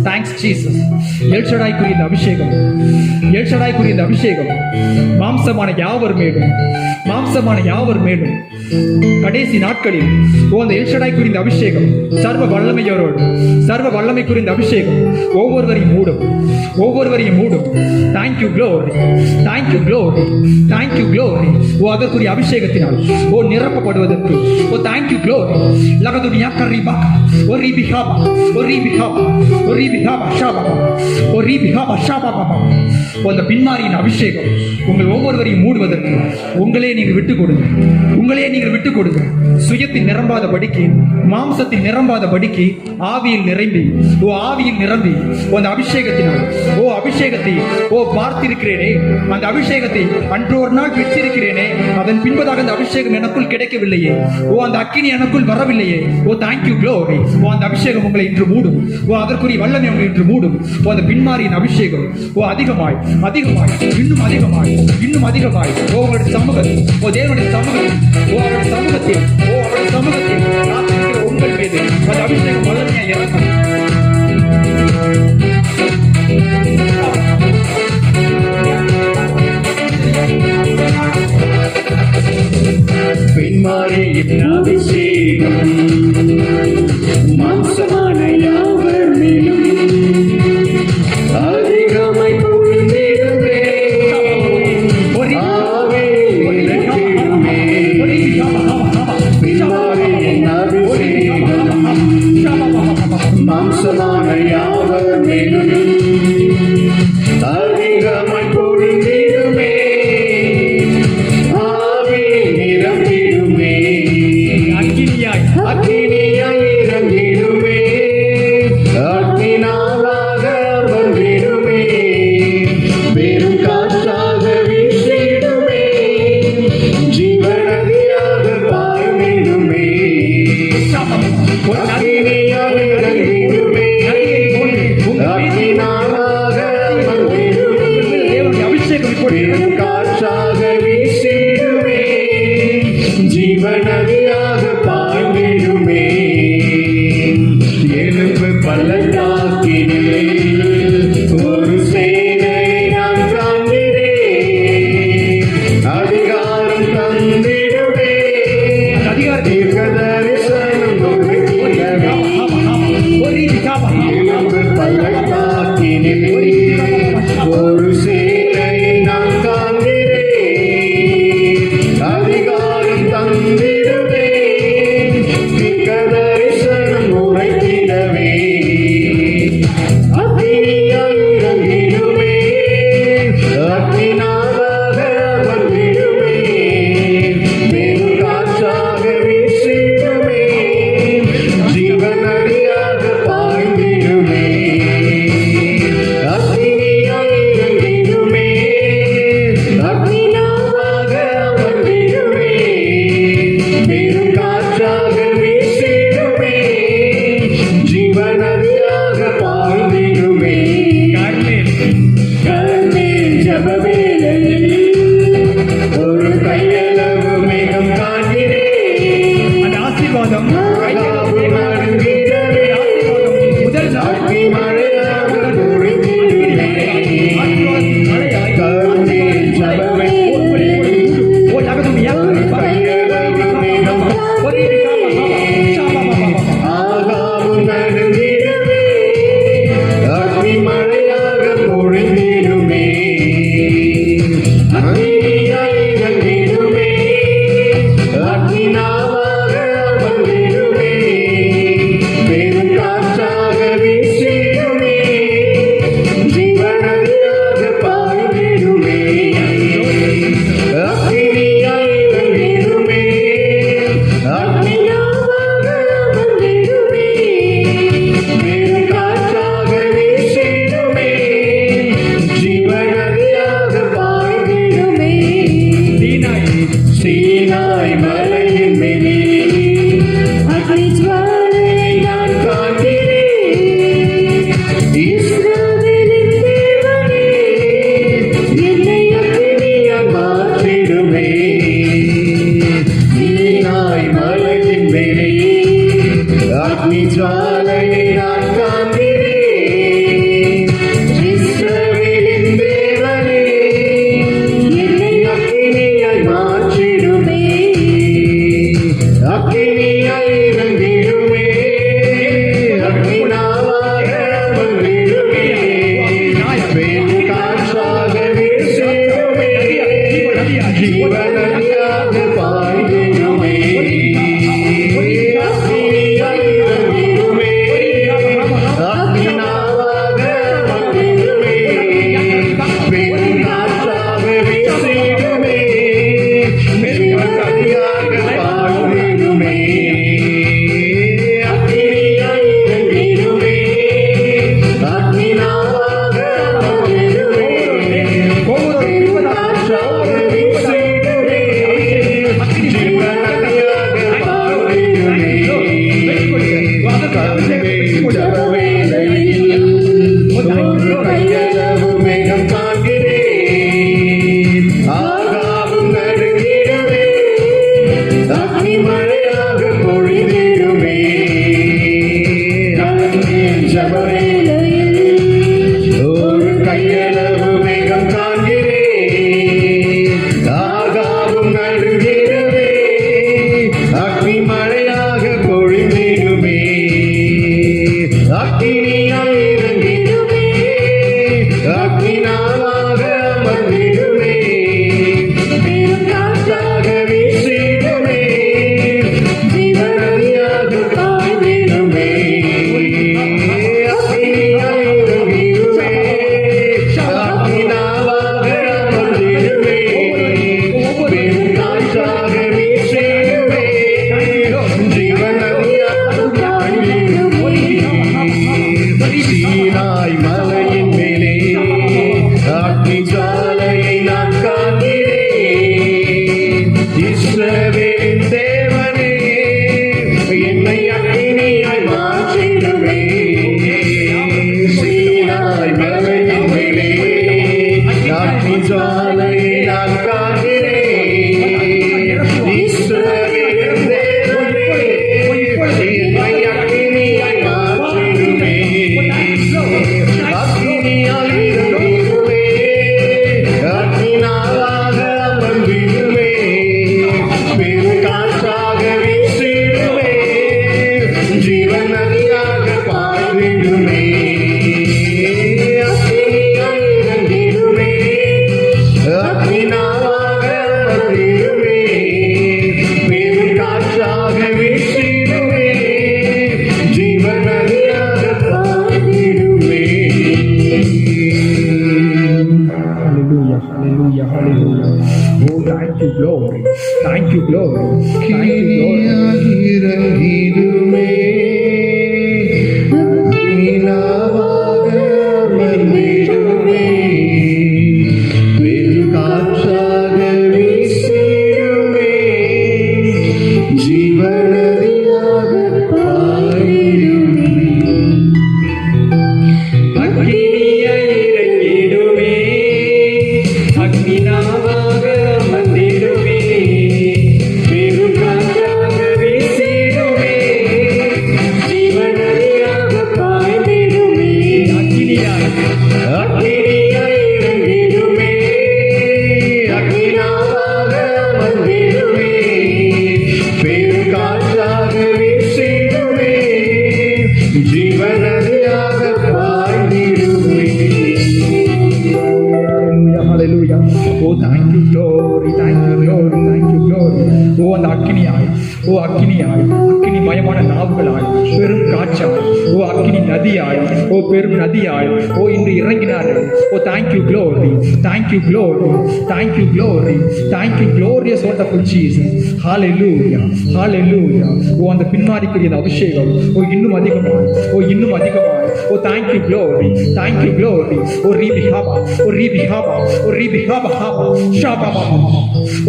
Thanks Jesus. எல் ஷடாய்க்குரிய இந்த அபிஷேகம், எல் ஷடாய்க்குரிய இந்த அபிஷேகம் மாம்சமான யாவர் மேலும், மாம்சமான யாவர் மேலும் கடைசி நாட்களில் அந்த எல் ஷடாய் குறிந்த அபிஷேகம் சர்வ வல்லமையோரோடு, சர்வ வல்லமை குறிந்த அபிஷேகம் ஒவ்வொருவரையும் மூடும், ஒவ்வொருவரையும் மூடும். Thank you glory, thank you glory, thank you glory. அதற்குரிய அபிஷேகத்தினால் நிரப்பப்படுவதற்கு தேங்க்யூ க்ளோரி. லகதுனியா கரிபாக அந்த பின்மாரியின் அபிஷேகம் உங்கள் ஒவ்வொருவரையும் மூடுவதற்கு உங்களே நீங்கள் விட்டுக் கொடுங்க. உங்களே நீங்கள் விட்டுக் கொடுங்க. சுயத்தில் நிரம்பாத படிக்கு, மாம்சத்தில் நிரம்பாத படிக்கு ஆவியில் நிரம்பி, ஆவியில் நிரம்பி அந்த அபிஷேகத்தினால் அபிஷேகத்தை பார்த்திருக்கிறேனே, அந்த அபிஷேகத்தை அன்று ஒரு நாள் பெற்றிருக்கிறேனே, அதன் பின்பதாக அந்த அபிஷேகம் எனக்குள் கிடைக்கவில்லையே, அந்த அக்கினி எனக்குள் வரவில்லையே, தேங்க்யூ க்ளோரி. அந்த அபிஷேகம் உங்களை இன்று மூடும். அதற்குரிய வல்லமை உங்களை இன்று மூடும். அந்த பின்மாரியின் அபிஷேகம் அதிகமாய் அதிகமாய் இன்னும் அதிகமாய் இன்னும் அதிகமாய் உங்களுடைய சமூகத்தில், தேவனுடைய சமூகத்தில், அவருடைய சமூகத்தில், அவருடைய சமூகத்தில் காத்திருக்கிற உங்கள் மீது அந்த அபிஷேகம் வல்லமையாக இறங்கும். பின்மாரியின் அபிஷேகம் மாம்சமான யாவர் மேலும் அதிகமாய் பொழிந்திடுமே. பின்மாரியின் அபிஷேகம் மாம்சமான யாவர் மேலும் அதிகமாய் பொழிந்திடுமே. அக்கினியாய் இறங்கிடுமே, அக்கினாவாக வந்திடுமே, வெறும் காற்றாக வீசிடுமே, ஜீவநதியாக பாய்ந்திடுமே. அக்கினியாய் இறங்கிடுமே, அக்கினாவாக வந்திடுமே, வெறும் காற்றாக வீசிடுமே, ஜீவநதியாக பாய்ந்திடுமே. எலும்பு பள்ளத்தாக்கினிலே ஒரு சேனை நான் காண்கிறேன், அதிகாரம் தந்திடுமே, தீர்க்க தரிசனம் கொடுக்கிறவே. எலும்பு பள்ளத்தாக்கினிலே ஒரு சேனை நான் காண்கிறேன், அதிகாரம் தந்திடுமே, தீர்க்க தரிசனம் உரைத்திடவே. அக்கினியாய் இறங்கிடுமே, அக்கினாவாக வந்திடுமே, வெறும் காற்றாக வீசிடுமே, ஜீவநதியாக பாய்ந்திடுமே. ஜபவேளையில் ஒரு கையளவு மேகம் காண்கிறேன். ஆகாவும் நடுங்கிடவே அக்னி மழையாக பொழிந்திடுமே. அக்கினியாய் இறங்கிடுமே. அக்கினாவாக அமர்ந்திடுமே. பெரும் காற்றாக வீசிடுமே. ஜீவநதியாக பாய்ந்திடுமே. அக்கினியாய் இறங்கிடுமே. அக்கினாவாக அமர்ந்திடுமே. பெரும் காற்றாக வீசிடுமே. ஜீவநதியாக பாய்ந்திடுமே. சீனாய் மலையின் மேலே அக்னி ஜாலையை நான் காண்கிறேன். இஸ்ரவேலின் தேவனே, என்னை அக்கினியாய் மாற்றிடுமே. சீனாய் மலையின் மேலே அக்னி ஜாலையை நான் காண்கிறேன். இஸ்ரவேலின் தேவனே, என்னை அக்கினியாய் மாற்றிடுமே. அக்கினியால் இறங்கிடுமே. அக்கினாவாக அமர்ந்திடுமே. பெருங்காற்றாக வீசிடுமே. ஜீவநதியாக பாய்ந்திடுமே. அக்கினியால் இறங்கிடுமே. அக்கினாவாக அமர்ந்திடுமே. பெருங்காற்றாக வீசிடுமே. ஜீவநதியாக பாய்ந்திடுமே. Hallelujah, hallelujah, hallelujah. Oh, thank you, glory. Thank you, glory. Thank you, glory. இறங்கிடுமே. அக்கினியாவாக அமர்ந்திடுமே. பெருங்காற்றாக வீசிடுமே. ஜீவநதியாக பாய்ந்திடுமே. அக்கினியாய் இறங்கிடுமே. அக்கினாவாக அமர்ந்திடுமே. பெருங்காற்றாக வீசிடுமே. ஜீவநதியாக பாய்ந்திடுமே. அக்கினியாய் அக்கினியாய் இறங்கிடுமே. அக்கினாவாக அமர்ந்திடுமே. பெருங்காற்றாக வீசிடுமே. ஜீவநதியாக பாய்ந்திடுமே. Hallelujah, hallelujah. Oh, thank you, glory. Thank you, glory. Thank you, glory. Oh, அந்த அக்கினியாய், ஓ அக்கினியாய், அக்கினி மயமான நாவுகளாய், பெரும் காற்றாய், ஓ அக்கினி நதியாய், ஓ பெரும் நதியாய், ஓ இன்று இறங்கினார்கள். ஓ thank you, glory. Thank you, glory. Thank you, glory. Thank you, glorious wonderful Jesus. Hallelujah, hallelujah. ஓ அந்த பின்மாரிக்குரிய அந்த அபிஷேகம், ஓ இன்னும் அதிகமாய், ஓ இன்னும் அதிகமாய். ஓ thank you, glory. Thank you, glory. ஓ ரீபிஹாபா, ஓ ரீபிஹாபா, ஓ ரீபிஹாபா ஹாபா, ஷாபா.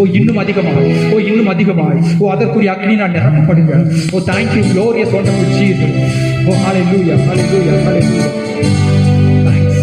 ஓ இன்னும் அதிகமாய், ஓ இன்னும் அதிகமாய். ஓ அதற்குரிய அக்னி நான் நிரப்பப்படுங்க. ஓ thank you, glorious wonderful Jesus. O hallelujah, hallelujah, hallelujah. Thanks.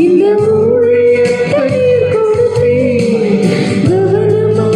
இந்த ஊழியத்தை கொடுத்தேன். கவனமாக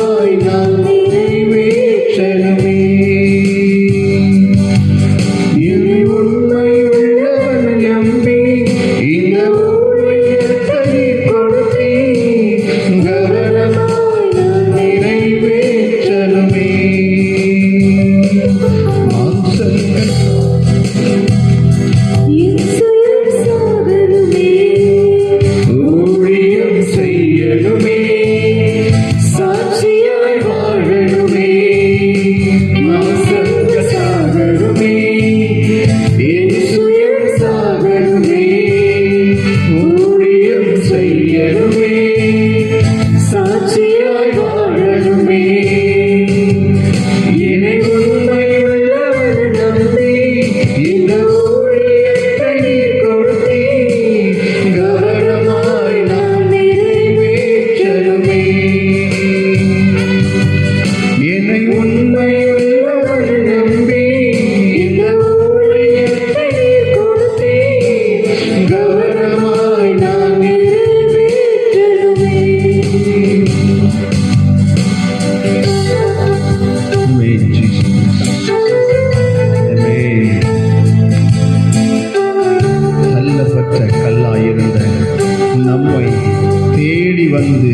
வந்து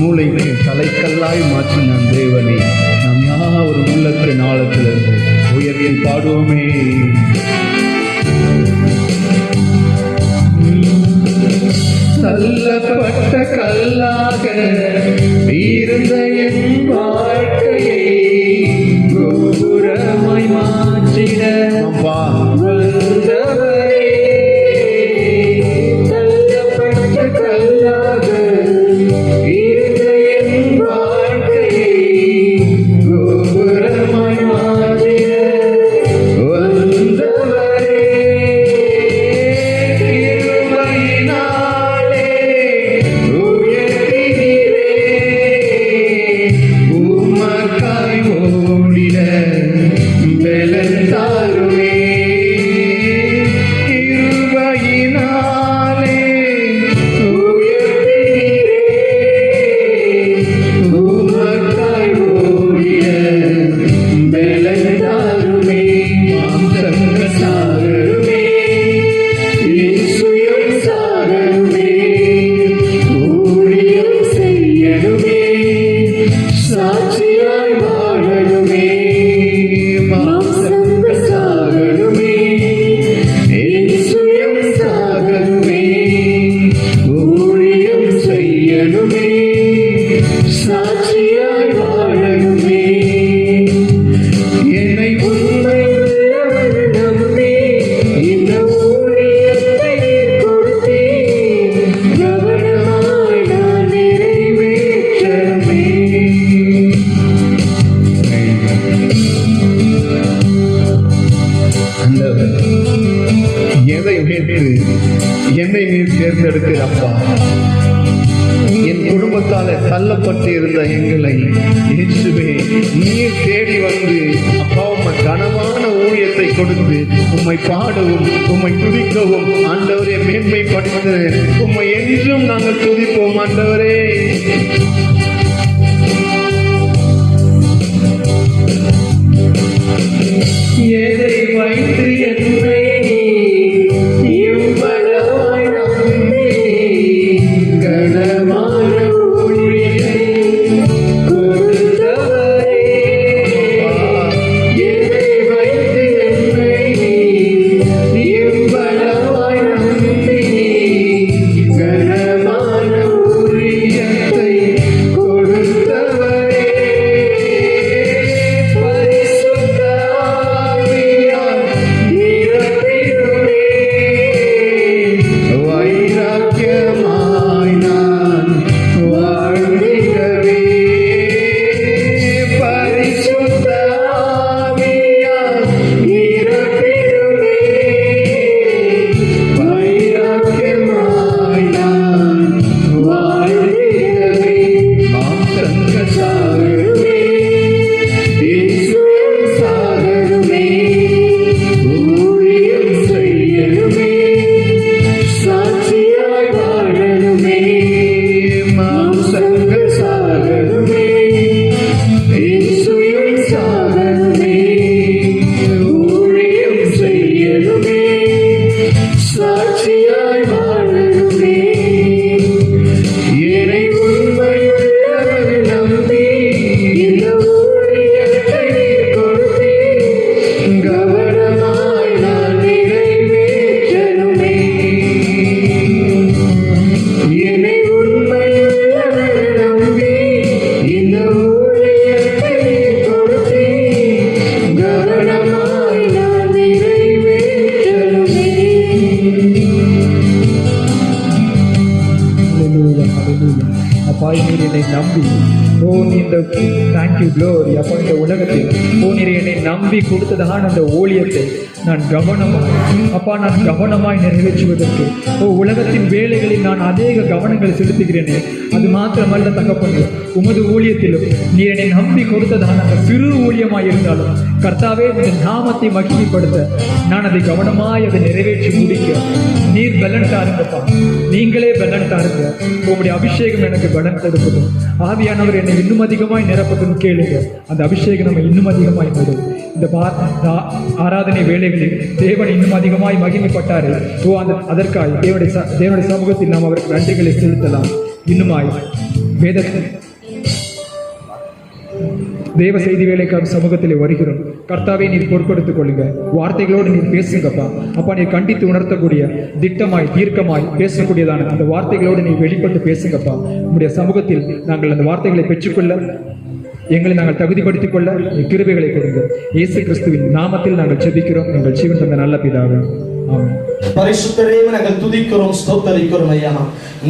மூளைக்கு தலைக்கல்லாய் மாற்றின தேவனை நாம் யாவரும் உள்ளத்தின் ஆழத்திலிருந்து உயர்த்தி பாடுவோமே. தள்ளப்பட்ட கல்லாக இருந்த என் வாழ்க்கையை கோபுரமாய் மாற்றிட அப்பா வந்தவரே. தள்ளப்பட்ட கல்லாக இருந்த என் வாழ்க்கையை கோபுரமாய் மாற்றிட வந்தவரே. கிருபையினாலே உயர்த்தினீரே, உமக்காய் ஓடிட பலன் தாருமே. கிருபையினாலே உயர்த்தினீரே, உமக்காய் ஓடிட பலன் தாருமே. மாம்சங்க சாகருமே, இயேசுயும் சாகருமே, ஊழியம் செய்யணுமே, சாட்சியாய் வாழணுமே. மாம்சங்க சாகணுமே, இயேசுயும் சாகணுமே, ஊழியம் செய்யணுமே, சாட்சியாய் வாழணுமே. என்னை உண்மை உள்ளவர் நம்பி இந்த ஊழியத்தை கொடுத்தே கவனமாய் நான் நிறைவேற்றமே. ஆண்டவர், எதை வைத்து என்னை நீர் தேர்ந்தெடுக்கிறப்பா? என் குடும்பத்தால தள்ளப்பட்டு இருந்த எங்களை இயேசுவே நீர் தேடி வந்து அப்பா உம்மை கனமான ஊழியத்தை கொடுத்து உம்மை பாடவும் உம்மை துதிக்கவும் ஆண்டவரே மேன்மைப்படுத்த உம்மை என்றும் நாங்கள் துதிப்போம் ஆண்டவரே. எதை வைத்து என்னை இவ்வளவாய் நம்பி கனமான ஊழியத்தை கொடுத்தவரே. எதை வைத்து என்னை இவ்வளவாய் நம்பி கனமான ஊழியத்தை கொடுத்தவரே. பரிசுத்த ஆவியால் நிரப்பிடுமே, வைராக்கியமாய் நான் வாழ்ந்திடவே. பரிசுத்த ஆவியால் நிரப்பிடுமே, வைராக்கியமாய் நான் வாழ்ந்திடவே. மாம்சங்க சாகருமே, இயேசுவும் சாகருமே, ஊழியம் செய்யணுமே, சாட்சியாய் வாழணுமே. மாம்சங்க சாகருமே, இயேசுவும் சாகருமே, ஊழியம் செய்யணுமே, சாட்சியாய் வாழணுமே. என்னை உண்மையுள்ளவர் நம்பி இந்த ஊழியத்தை கொடுத்தே கவனமாய் நான் நிறைவேற்றணுமே. என்னை உண்மையுள்ளவர் நம்பி இந்த ஊழியத்தை கொடுத்தே கவனமாய் நான் நிறைவேற்றணுமே. Hallelujah, hallelujah. அப்பா நீர் என்னை நம்பி நீ இந்த தேங்க்யூ க்ளோரி அப்பா இந்த உலகத்தில் நீர் என்னை நம்பி கொடுத்ததான அந்த ஊழியத்தை நான் கவனமாய் நிறைவேற்றுவதற்கு உலகத்தின் வேலைகளில் நான் அநேக கவனங்களை செலுத்துகிறேனே. அது மாத்திரமல்ல தகப்பனே, உமது ஊழியத்திலும் நீர் என்னை நம்பி கொடுத்ததான அந்த சிறு ஊழியமாய் இருந்தாலும் கர்த்தாவே இந்த நாமத்தை மகிமைப்படுத்த நான் அதை கவனமாய் அதை நிறைவேற்றி முடிக்க நீர் பலன் தாருங்கப்பா. நீங்களே பலன் தாருங்க. உங்களுடைய அபிஷேகம் எனக்கு பலன் கொடுக்கட்டும். ஆவியானவர் என்னை என்னை இன்னும் அதிகமாய் நிரப்பட்டும் கேளுங்க. அந்த அபிஷேகம் நம்ம இன்னும் அதிகமாய் மூடும். இந்த ஆராதனை வேளைகளில் தேவன் இன்னும் அதிகமாய் மகிமைப்பட்டாரு. அதற்காக தேவனுடைய சமூகத்தில் நாம் அவருக்கு நன்றிகளை செலுத்தலாம். இன்னுமாய் தேவ செய்தி வேலைக்காக சமூகத்திலே வருகிறோம். கர்த்தாவை நீர் பொறுப்படுத்திக் கொள்ளுங்க. வார்த்தைகளோடு நீர் பேசுங்கப்பா. அப்பா, நீர் கண்டித்து உணர்த்தக்கூடிய திட்டமாய் தீர்க்கமாய் பேசக்கூடியதான அந்த வார்த்தைகளோடு நீர் வெளிப்பட்டு பேசுங்கப்பா. உங்களுடைய சமூகத்தில் நாங்கள் அந்த வார்த்தைகளை பெற்றுக்கொள்ள, எங்களை நாங்கள் தகுதிப்படுத்திக் கொள்ள கிருபைகளை கொடுங்க. இயேசு கிறிஸ்துவின் நாமத்தில் நாங்கள் ஜெபிக்கிறோம். எங்கள் ஜீவன் தந்த நல்ல பிதாவே, ஆமென். பரிசுத்தரே நாங்கள் துதிக்கிறோம், ஸ்தோத்தரிக்கிறோம் ஐயா.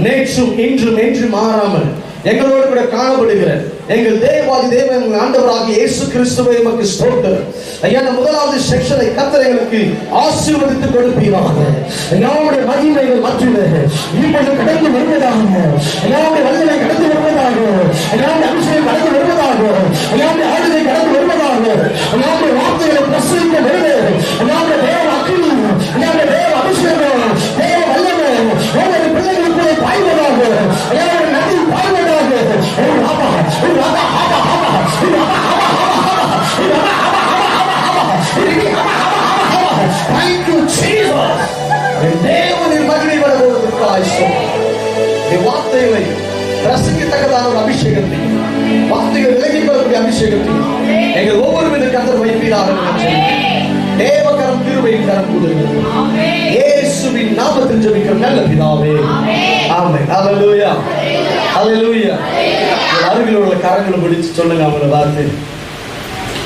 நேற்றும் இன்றும் என்றும் மாறாமல் எங்களோடு கூட காணப்படுகிற எங்கள் தேவாதி தேவன் ஆண்டவராகிய இயேசு கிறிஸ்துவை நமக்கு ஸ்தோத்திரம் ஐயா. அந்த முதலாவது செக்ஷனை கர்த்தர் எங்களுக்கு ஆசீர்வதித்து கொடுப்பீராக. ஐயாவுடைய மகிமைகள் மற்றிலே இப்பொழுது கடந்து வருவதாக, ஐயாவுடைய வல்லமை கடந்து வருவதாக, ஐயாவுடைய அபிஷேகம் கடந்து வருவதாக, ஐயாவுடைய ஆளுகை கடந்து வருவதாக, ஐயாவுடைய வார்த்தைகளை பிரசவிக்க வருது, ஐயாவுடைய தேவ அக்கினி, ஐயாவுடைய தேவ அபிஷேகம், தேவ வல்லமை ஒவ்வொரு பிள்ளைகளுக்குள்ளே பாய்வதாக, ஐயாவுடைய நதி பாய்வதாக. Thank you, Jesus. தேவனின் மகிமை வரப்போவதற்காக வார்த்தைகளை ரசிக்கத்தக்கதான ஒரு அபிஷேகத்தை, வார்த்தைகள் விலகி வரக்கூடிய அபிஷேகத்தை எங்கள் ஒவ்வொருவரும் கர்த்தர் வைப்பீராக. தேவகரம் கிருபையின் கரம் கூடுகிறது. இயேசுவின் நாமத்தில் ஜெபிக்கிறோம் நல்ல பிதாவே, ஆமென். ஹல்லேலூயா, ஹல்லேலூயா. அருகில் உள்ள கரங்களை பிடிச்சு சொல்லுங்க. அவங்களை பார்த்து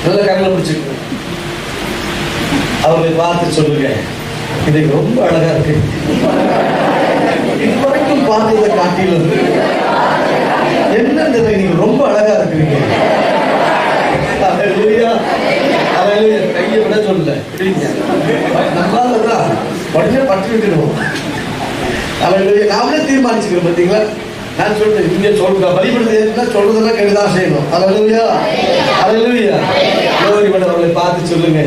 நல்ல கரங்களை பிடிச்சிருக்கோம். அவங்களை பார்த்து சொல்லுங்க, இன்னைக்கு ரொம்ப அழகா இருக்கு. இதுவரைக்கும் பார்த்ததை காட்டிலும் என்னன்னு நீங்க ரொம்ப அழகா இருக்கிறீங்க. ஹல்லேலூயா, ஹல்லேலூயா. கையை விட சொல்லல, நல்லா தான் உடனே பற்றி விட்டுடுவோம். ஹல்லேலூயா. நாமளே தீர்மானிச்சுக்கிறோம் பார்த்தீங்களா. நான் சொல்றேன், இங்க சொல்ற வழிபடுறது சொல்றதெல்லாம் கேட்டுதான் செய்யணும். ஹல்லேலூயா, ஹல்லேலூயா. glory அவர்களை பார்த்து சொல்லுங்க,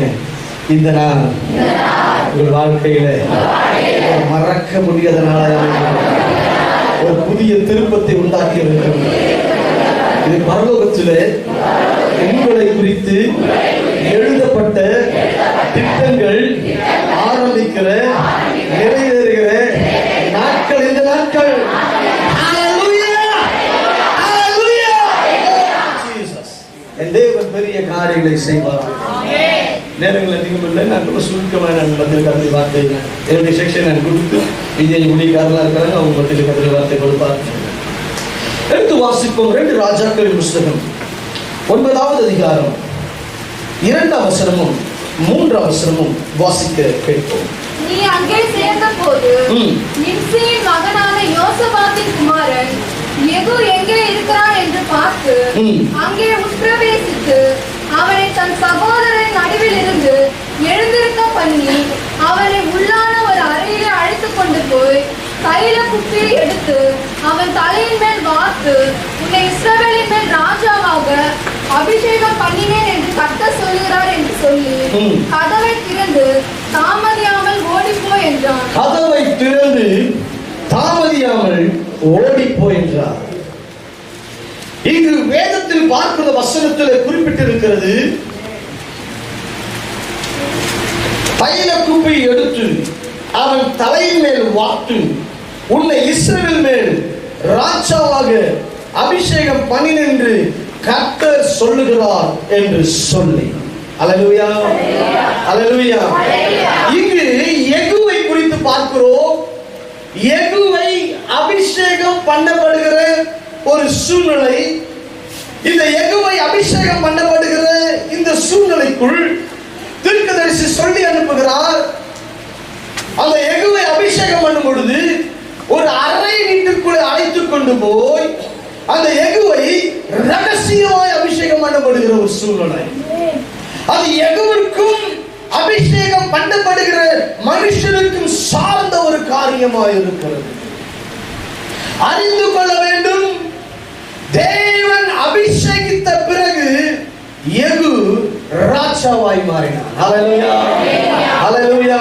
இந்த நாள் உங்கள் வாழ்க்கையில மறக்க முடியாத நாளாக ஒரு புதிய திருப்பத்தை உண்டாக்கி இருக்கிறது. இது பரலோகத்திலே உங்களை குறித்து எழுதப்பட்ட திட்டங்கள் ஆரம்பிக்கிற நிறைவேறுகிற நாட்கள் இந்த நாட்கள். என் தேவன் பெரிய காரியங்களை செய்வார். நேரங்களில் அதிகமில்லை, நான் ரொம்ப சுருக்கமாக நான் பதில் கருதி வார்த்தை என்னுடைய செக்ஷன் நான் கொடுத்து விஜய் ஊழியக்காரர்களாக இருக்கிறாங்க, அவங்க பதில் கருதி வார்த்தை கொடுப்பார். எடுத்து வாசிப்போம். 2 ராஜாக்களின் புஸ்தகம் 9வது அதிகாரம் 2ஆம் வசனமும் 3ஆம் வசனமும் வாசிக்க கேட்போம். நீ அங்கே சேர்ந்தபோது நிம்சியின் மகனான யோசபாத்தின் குமாரன் யெகூ எங்கே இருக்கிறான் என்று பார்த்து அங்கே உட்பிரவேசித்து அவனை தன் சகோதரன் நடுவில் இருந்து எழுந்திருக்க பண்ணி அவனை உள்ளான ஒரு அறையிலே அழைத்து கொண்டு போய் தைல குப்பியை எடுத்து அவன் தலையின் மேல் வார்த்து, உன்னை இஸ்ரவேலின் மேல் ராஜாவாக அபிஷேகம் பண்ணினேன் என்று கர்த்தர் சொல்லுகிறார் என்று சொல்லி கதவை திறந்து தாமதியாமல் ஓடிப்போ என்றான். கதவை திறந்து தாமதியாமல் ஓடிப்போ என்றார். இங்கு வேதத்தில் பார்க்கிற வசனத்தில் குறிப்பிட்டிருக்கிறது, தைல குப்பியை எடுத்து அவன் தலையின் மேல் வார்த்து, உன்னை இஸ்ரவேல் மேல் ராஜாவாக அபிஷேகம் பண்ணினேன் என்று கர்த்தர் சொல்லுகிறார் என்று சொல்லி. அல்லேலூயா, அல்லேலூயா. இங்கு யெகூவை குறித்து பார்க்கிறோம். யெகூவை அபிஷேகம் பண்ணப்படுகிற ஒரு சூழ்நிலை. இந்த யெகூவை அபிஷேகம் பண்ணப்படுகிற இந்த சூழ்நிலைக்குள் தீர்க்கதரிசி சொல்லி அனுப்புகிறார். அந்த யெகூவை அபிஷேகம் பண்ணும் பொழுது ஒரு அறை வீட்டுக்குள்ளே அழைத்துக் கொண்டு போய் அந்த யெகூவை ரகசியமாய் அபிஷேகம் பண்ணப்படுகிற ஒரு சூழ்நிலை. அது யெகூவிற்கும் அபிஷேகம் பண்ணப்படுகிற மனுஷனுக்கும் சார்ந்த ஒரு காரியமாய் இருக்கிறது. அறிந்து கொள்ள வேண்டும், தேவன் அபிஷேகித்த பிறகு யெகூ ராஜாவாய் மாறினார். ஹல்லேலூயா, ஹல்லேலூயா.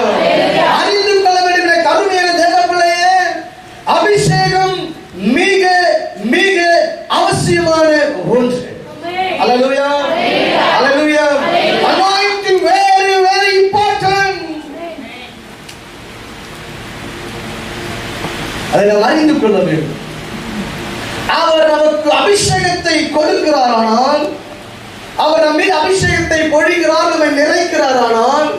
அறிந்து கொள்ள வேண்டும் கருமையான தேவப்பிள்ளையே, அபிஷேகம் மிக மிக அவசியமான ஒன்று. கொள்ள வேண்டும். அவர் நமக்கு அபிஷேகத்தை கொடுக்கிறாரானால், அவர் நம் மீது அபிஷேகத்தை பொழிகிறார், நம்மை நிறைக்கிறாரானால்,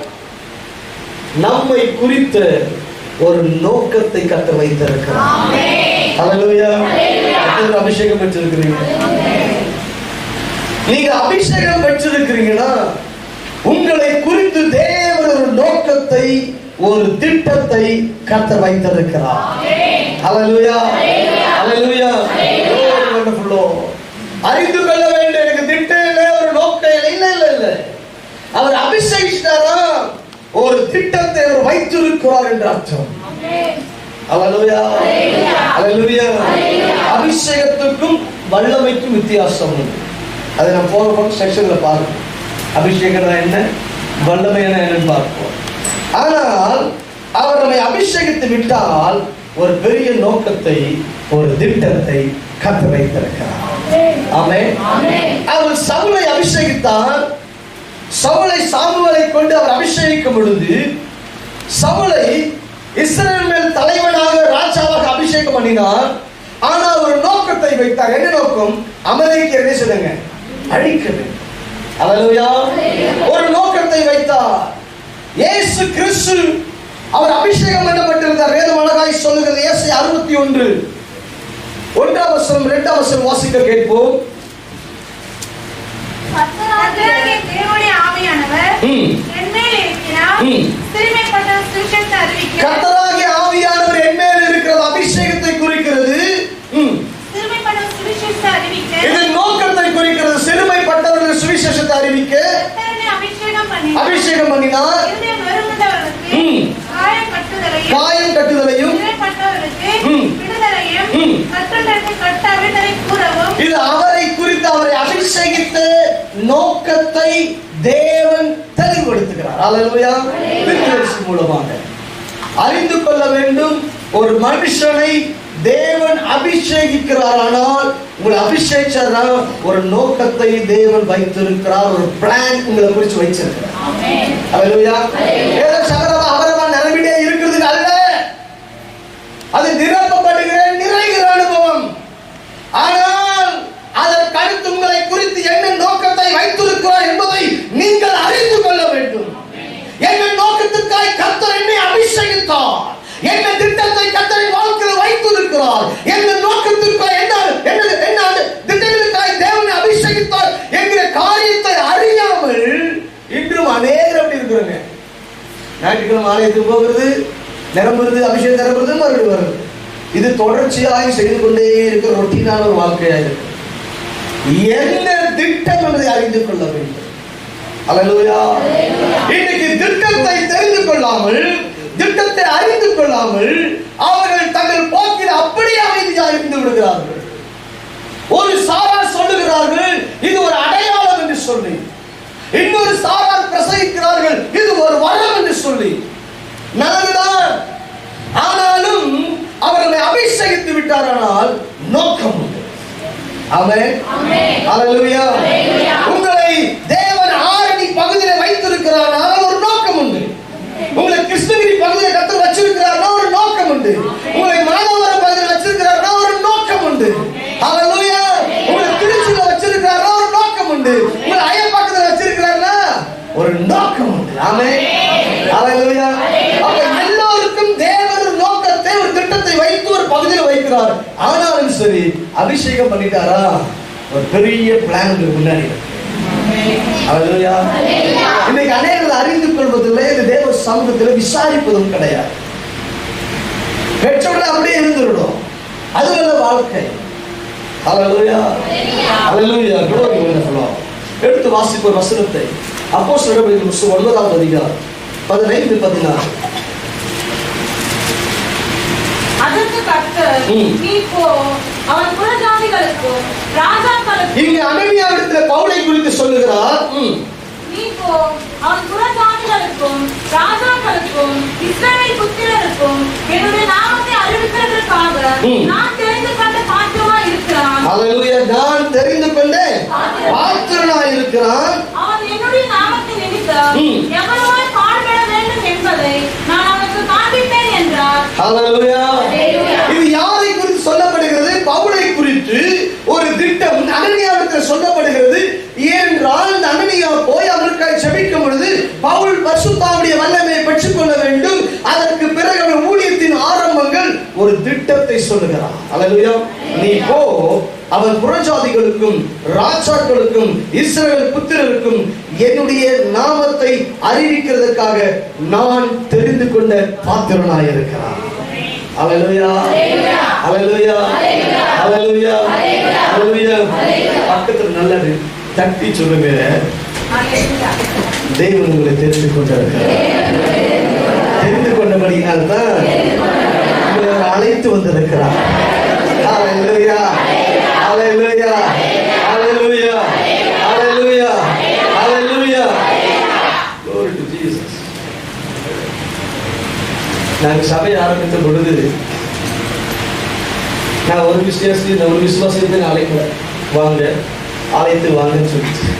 நம்மை குறித்த ஒரு நோக்கத்தை கர்த்தர் வைத்திருக்கிறார். ஹல்லேலூயா. கர்த்தர் அபிஷேகம் பெற்றிருக்கிறீங்க. நீங்க அபிஷேகம் பெற்றிருக்கிறீங்கன்னா உங்களை குறித்து தேவன் ஒரு நோக்கத்தை, ஒரு திட்டத்தை கர்த்தர் வைத்திருக்கிறார். ஹல்லேலூயா. ஹல்லேலூயா. அறிந்து கொள்ள வேண்டும், எனக்கு திட்டம் இல்லை, ஒரு நோக்கம் இல்லை. இல்ல இல்ல இல்ல, அவர் அபிஷேகித்தாரா ஒரு திட்டத்தை அவர் வைத்திருக்கிறார் என்று அர்த்தம். ஹல்லேலூயா. ஹல்லேலூயா. அபிஷேகத்துக்கும் வல்லமைக்கும் வித்தியாசம் உண்டு. அதை நான் போற செக்ஷன்ல பார்ப்போம். அபிஷேகம் என்ன, வல்லமை என்னன்னு பார்ப்போம். ஆனால் அவர் நம்மை அபிஷேகித்து விட்டால் ஒரு பெரிய நோக்கத்தை, ஒரு திட்டத்தை கர்த்தர் வைத்திருக்கிறார். ஆமென். அவர் சவுலை அபிஷேகித்தார். சவுலை சாமுவேலை கொண்டு அவர் அபிஷேகிக்கும் பொழுது சவுலை இஸ்ரவேல் மேல் தலைவனாக, ராஜாவாக அபிஷேகம் பண்ணினார். ஆனால் ஒரு நோக்கத்தை வைத்தார். என்ன நோக்கம்? அமலேக்கியரை சொல்லுங்க, அழிக்க வேண்டும். ஹல்லேலூயா. ஒரு நோக்கத்தை வைத்தார். இயேசு கிறிஸ்து அவர் அபிஷேகம் பண்ணப்பட்டிருந்தார். வேதம் அழகாய் சொல்லுகிறது. ஏசாயா 61 1ஆம் வசனம் 2ஆம் வசனம் வாசிக்க கேட்போம். கர்த்தராகிய தேவனுடைய ஆவியானவர் என்மேல் இருக்கிறார். சிறுமைப்பட்ட சுவிசேஷத்தை அறிவிக்க. கர்த்தராகிய ஆவியானவர் என்மேல் இருக்கிறது அபிஷேகத்தை குறிக்கிறது. சிறுமைப்பட்ட சுவிசேஷத்தை அறிவிக்க. இது நோக்கத்தை குறிக்கிறது. சிறுமைப்பட்டவர்கள் சுவிசேஷத்தை அறிவிக்க அபிஷேகம் பண்ணினார். காயம் கட்டுதலையும் இது அவரை குறித்து அவரை அபிஷேகித்த நோக்கத்தை தேவன் தெளிவுபடுத்துகிறார். ஹல்லேலூயா. தீர்க்கதரிசி மூலமாக அறிந்து கொள்ள வேண்டும். ஒரு மனுஷனை தேவன் அபிஷேகிக்கிறார். ஆனால் உங்களை அபிஷேகிச்சாரா ஒரு நோக்கத்தை தேவன் வைத்திருக்கிறார், ஒரு பிளான் உங்களை குறித்து வைச்சிருக்கிறார். ஹல்லேலூயா. ஏதோ சகலமா அவரமா நிரம்பிட்டே இருக்கிறது அல்ல, அது நிரப்பப்படுகிற நிறைகிற அனுபவம். ஆனால் அதற்கடுத்து உங்களை குறித்து என்ன நோக்கத்தை வைத்திருக்கிறார் என்பதை நீங்கள் அறிந்து கொள்ள வேண்டும். என்ன நோக்கத்துக்காய் கர்த்தர் என்னை அபிஷேகித்தார், என்ன திட்டத்தை கர்த்தரின் வாழ்க்கையில் வைத்திருக்கிறார், என்ன நோக்கத்திற்காக என்ன திட்டங்களுக்காய் தேவனை அபிஷேகித்தார் என்கிற காரியத்தை அறியாமல் இன்றும் அநேகர் அப்படி இருக்கிறாங்க. ஞாயிற்றுக்கிழமை ஆலயத்துக்கு போகிறது, நிரம்புறது, அபிஷேகம் நிரம்புறது, மறுபடியும் வருது. இது தொடர்ச்சியாக செய்து கொண்டே இருக்கிற ரொட்டீனான ஒரு வாழ்க்கையாக இருக்கு. என்ன திட்டம் என்பதை அறிந்து கொள்ள வேண்டும். ஹல்லேலூயா. இன்னைக்கு திட்டத்தை தெரிந்து கொள்ளாமல், திட்டத்தை அறிந்து கொள்ளாமல் அவர்கள் தங்கள் போக்கில் அப்படியே அமைதியாக இருந்து விடுகிறார்கள். ஒரு சாரார் சொல்லுகிறார்கள் இது ஒரு அடையாளம் என்று சொல்லி, இன்னொரு சாரார் பிரசங்கிக்கிறார்கள் இது ஒரு வரம் என்று சொல்லி. நல்லதுதான். ஆனாலும் அவர்களை அபிஷேகித்து விட்டாரானால் நோக்கம் உண்டு. ஆமென். ஹல்லேலூயா. உங்களை தேவன் ஆரணி பகுதியில் வைத்திருக்கிறார், ஒரு நோக்கம் உண்டு. உங்களை கிருஷ்ணகிரி பகுதியில் கர்த்தர் வச்சிருக்கிறார், ஒரு நோக்கம் உண்டு. உங்களை மாதவரம் பகுதியில் வச்சிருக்கிறார், ஒரு நோக்கம் உண்டு. ஹல்லேலூயா. உங்களை திருச்சியில வச்சிருக்கிறார், ஒரு நோக்கம் உண்டு. உங்களை அயல்பக்கத்தில் வச்சிருக்கிறார்னா ஒரு நோக்கம் உண்டு. ஆமென். ஹல்லேலூயா. அப்ப எல்லோருக்கும் தேவன் ஒரு நோக்கத்தை, ஒரு திட்டத்தை வைத்து ஒரு பகுதியில் வைக்கிறார். ஆனாலும் சரி அபிஷேகம் பண்ணிட்டாரா ஒரு பெரிய பிளான் முன்னாடி. ஹல்லேலூயா. இன்னைக்கு அநேகர்கள் அறிந்து கொள்வதில்லை, இந்த தேவ சமூகத்தில் விசாரிப்பதும் கிடையாது. பெற்றோர்கள் அப்படியே இருந்துவிடும், அது நல்ல வாழ்க்கை. ஹல்லேலூயா. ஹல்லேலூயா. glory to God. எடுத்து வாசிப்போம் வசனத்தை. அப்போஸ்தலர் புத்தகம் 9ஆம் அதிகாரம் 15-16. அதற்கு கர்த்தர் நீ போ, அவன் புறஜாதிகளுக்கும் ராஜாக்களுக்கும். இங்கே அனனியாவிடத்துல பவுலை குறித்து சொல்லுகிறார். நீ போ, அவன் புறஜாதிகளுக்கும் ராஜாக்களுக்கும் இஸ்ரவேல் புத்திரருக்கும் என்னுடைய நாமத்தை அறிவிக்கிறதற்காக நான் தெரிந்து கொண்ட பாத்திரமாய் இருக்கிறான். ஹல்லேலூயா. நான் தெரிந்து கொண்ட பாத்திரனாய் இருக்கிறான். அவன் என்னுடைய நாமத்தின் நிமித்தம் எவ்வளவாய் பாடுபட வேண்டும் என்பதை நான் அவனுக்கு காண்பிப்பேன் என்றார். ஹல்லேலூயா. இது யாரை குறித்து சொல்லுகிறார். அல்லேலூயா. நீ போ, அவன் புறஜாதிகளுக்கும் ராஜாக்களுக்கும் இஸ்ரவேல் புத்திரருக்கும் என்னுடைய நாமத்தை அறிவிக்கிறதுக்காக நான் தெரிந்து கொண்ட பாத்திரனாய் இருக்கிறான். அல்லேலூயா, அல்லேலூயா, அல்லேலூயா, அல்லேலூயா. பக்கத்துல நல்லது தட்டி சொல்லுங்க, தேவன் உங்களை தெரிந்து கொண்டிருக்கிறார். தெரிந்து கொண்டபடியால் தான் உங்களை அழைத்து வந்திருக்கிறார். அல்லேலூயா, அல்லேலூயா, அல்லேலூயா, அல்லேலூயா, அல்லேலூயா. Glory to Jesus. நாங்கள் சபை ஆரம்பித்த பொழுது நான் ஒரு விசுவாசத்தை அழைக்கல, வாங்க அழைத்து வாங்கன்னு சொல்லிட்டு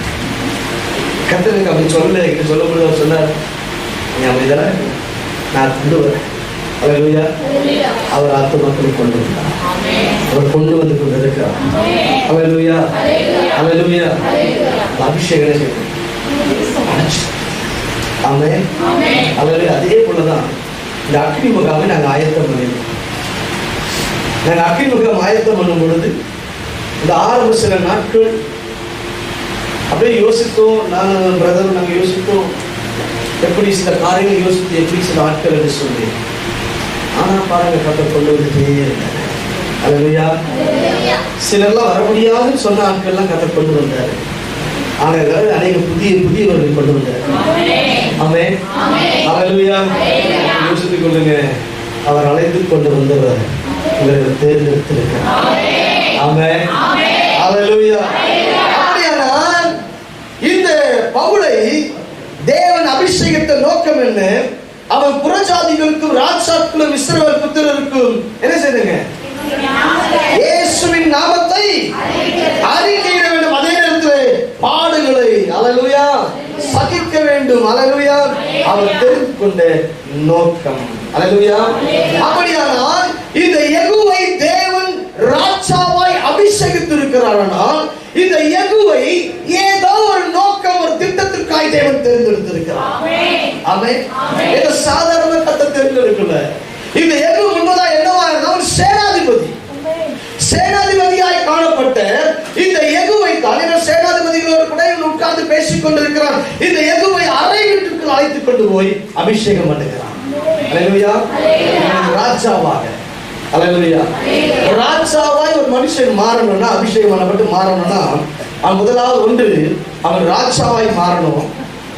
கர்த்தருக்கு அப்படி சொல்ல சொல்லும் பொழுது அவர் சொன்னார், நீ அப்படிதானே, நான் கொண்டு வரேன். அல்லேலூயா. அவர் ஆத்துமாக்களை கொண்டு வந்தார், அவர் கொண்டு வந்து கொண்டிருக்கிறார். அல்லேலூயா, அல்லேலூயா. அபிஷேகம் ஆமென். அல்லேலூயா. அதே போலதான் இந்த அக்னி முகாமை நாங்கள் ஆயத்தம் பண்ணிடுவோம். நாங்கள் அக்னி முகாம் ஆயத்தம் பண்ணும் பொழுது இந்த ஆரம்ப சில நாட்கள் அப்படியே யோசித்தோம். நாங்கள் பிரதர் நாங்கள் யோசித்தோம், எப்படி சில காரியங்கள் யோசித்து எப்படி சில ஆட்கள் என்று சொல்லி. ஆனால் பாருங்க, கர்த்தர் கொண்டு வந்துட்டே இருந்தார். அல்லேலூயா. சிலர்லாம் வர முடியாதுன்னு சொன்ன ஆட்கள்லாம் கர்த்தர் கொண்டு வந்தார். ஆனால் அநேக புதியவர்கள் கொண்டு வந்தார். ஆமென். அல்லேலூயா. யோசித்துக் கொள்ளுங்க, அவர் அழைத்து கொண்டு வந்தவர் உங்களை தேர்ந்தெடுத்திருக்கிறார். ஆமென். அல்லேலூயா. அப்படியானால் இந்த பவுலை தேவன் அபிஷேகத்தை நோக்கம் என்ன? அவன் புறஜாதிகளுக்கும் ராஜாக்களும் இஸ்ரவேல் புத்திரருக்கும் என்ன செய்யுங்க? இயேசுவின் நாமத்தை அறிக்கையிட வேண்டும். அதே நேரத்தில் பாடுகளை அல்லேலூயா சகிக்க வேண்டும். அல்லேலூயா. அவர் தெரிந்து கொண்ட நோக்கம். அல்லேலூயா. அப்படியானால் இந்த யெகூவை தேவன் ராஜாவாய் அபிஷேகித்திருக்கிறாரானால் இந்த யெகூவை ஏதோ ஒரு நோக்கம், ஒரு திட்டத்திற்காய் தேவன் தேர்ந்தெடுத்திருக்கிறார். ஆமென். இது சாதாரண கர்த்தர் தேர்ந்தெடுக்கல. இந்த யெகூ முன்னதா என்னவா இருந்தா ஒரு சேனாதிபதி, சேனாதிபதியாய் காணப்பட்ட இந்த யெகூவை தான் சேனாதிபதிகளோடு கூட உட்கார்ந்து பேசிக் கொண்டிருக்கிறார். இந்த யெகூவை அறை வீட்டுக்கு அழைத்துக் கொண்டு போய் அபிஷேகம் பண்ணுகிறார். அல்லேலூயா. ராஜாவாக. அல்லேலூயா. ராஜாவாய் ஒரு மனுஷன் மாறணும்னா, அபிஷேகம் பண்ணப்பட்டு மாறணும்னா, அவன் முதலாவது ஒன்று அவன் ராஜாவாய் மாறணும்,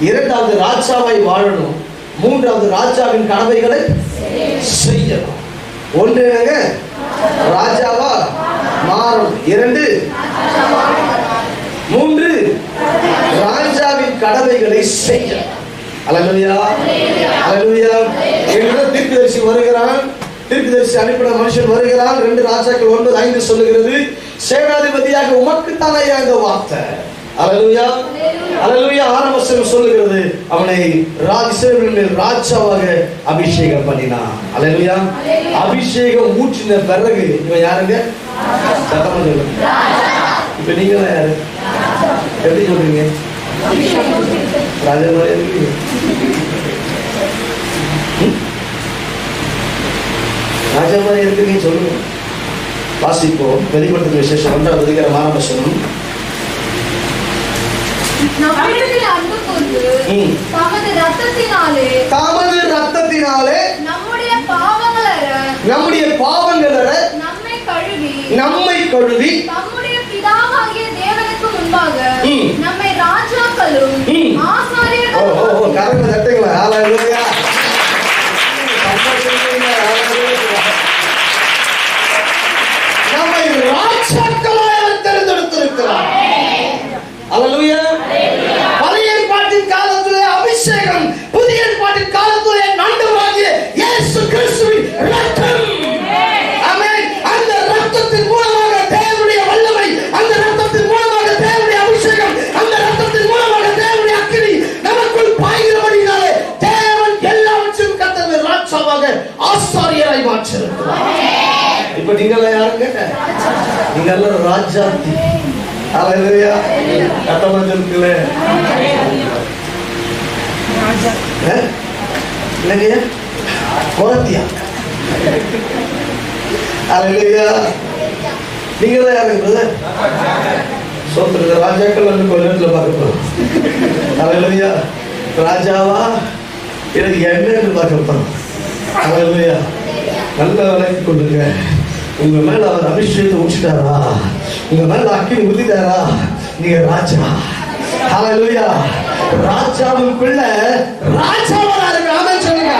இரண்டாவது ராஜாவாய் வாழணும், மூன்றாவது ராஜாவின் கடமைகளை செய்யணும். ஒன்று என்னங்க? ராஜாவா மாறணும். இரண்டு, மூன்று ராஜாவின் கடமைகளை செய்யணும். அல்லேலூயா, அல்லேலூயா. என்னிடம் தீர்க்கதரிசி வருகிறான், தீர்க்கதரிசி அனுப்பின மனுஷன் வருகிறான். 2 ராஜாக்கள் 9:5 சொல்லுகிறது, சேனாதிபதியாக உமக்கு தானே இந்த வார்த்தை. அல்லேலூயா, அல்லேலூயா. 6 வசனம் சொல்லுகிறது, அவனை இஸ்ரவேலின் மேல் ராஜாவாக அபிஷேகம் பண்ணினான். அல்லேலூயா. அபிஷேகம் ஊற்றின பிறகு இவன் யாருங்க? சத்தமா சொல்லுங்க. இப்ப நீங்க யாரு? எப்படி சொல்றீங்க? ராஜா மாதிரி இருக்கீங்க. ராஜா மாதிரி இருக்குன்னு சொல்லுங்க. வாசிப்போம். வெளிப்படுத்தும் விசேஷம் 1ஆம் அதிகாரம் 6ஆம் வசனம். நம்மிடத்தில் அன்பு கூர்ந்து தமது இரத்தத்தினாலே நம்முடைய பாவங்களற நம்மை கழுவி நம்முடைய பிதாவாகிய தேவனுக்கு முன்பாக நம்மை ராஜாக்களும் ஆசாரியர்களும் கரெக்டா தட்டுங்களா? ஹalleluya. நம்மை ராஜாக்களாக தேர்ந்தெடுத்திருக்கிறார். அல்லேலூயா. பழைய ஏற்பாட்டின் காலத்திலே அபிஷேகம், புதிய ஏற்பாட்டின் காலத்திலே ஆண்டவராகிய இயேசு கிறிஸ்துவின் இரத்தம். ஆமென். அந்த இரத்தத்தின் மூலமாக தேவனுடைய வல்லமை, அந்த இரத்தத்தின் மூலமாக தேவனுடைய அபிஷேகம், அந்த இரத்தத்தின் மூலமாக தேவனுடைய அக்கினி நமக்குள் பாய்கிறபடியாலே தேவன் எல்லாவற்றையும் கர்த்தர் ராஜாவாக ஆசாரியராய் மாற்றியிருக்கிறார். இப்ப நீங்கள யாருங்க? நீங்கள ராஜாத்தி. அல்லேலூயா. கட்டமா இருக்குல்ல? இல்லையா? கோரத்தியா? அல்லேலூயா. நீங்க தான் யாருங்க பிரதர்? சோத்திர ராஜாக்கள் வந்து கொஞ்ச நேரத்தில் பார்க்க போறோம். அல்லேலூயா. ராஜாவா எனக்கு என்னன்னு பார்க்க போறோம். அல்லேலூயா. நல்ல விலைக்கு கொண்டுங்க. உங்க மேல அவர் அபிஷேகத்தை ஊற்றிட்டாரா? உங்க மேல அக்கினி ஊத்திட்டாரா? நீங்க ராஜா. அல்லேலூயா. ராஜாவின் பிள்ளை ராஜாவா இருக்கு. ஆமென் சொல்லுங்க.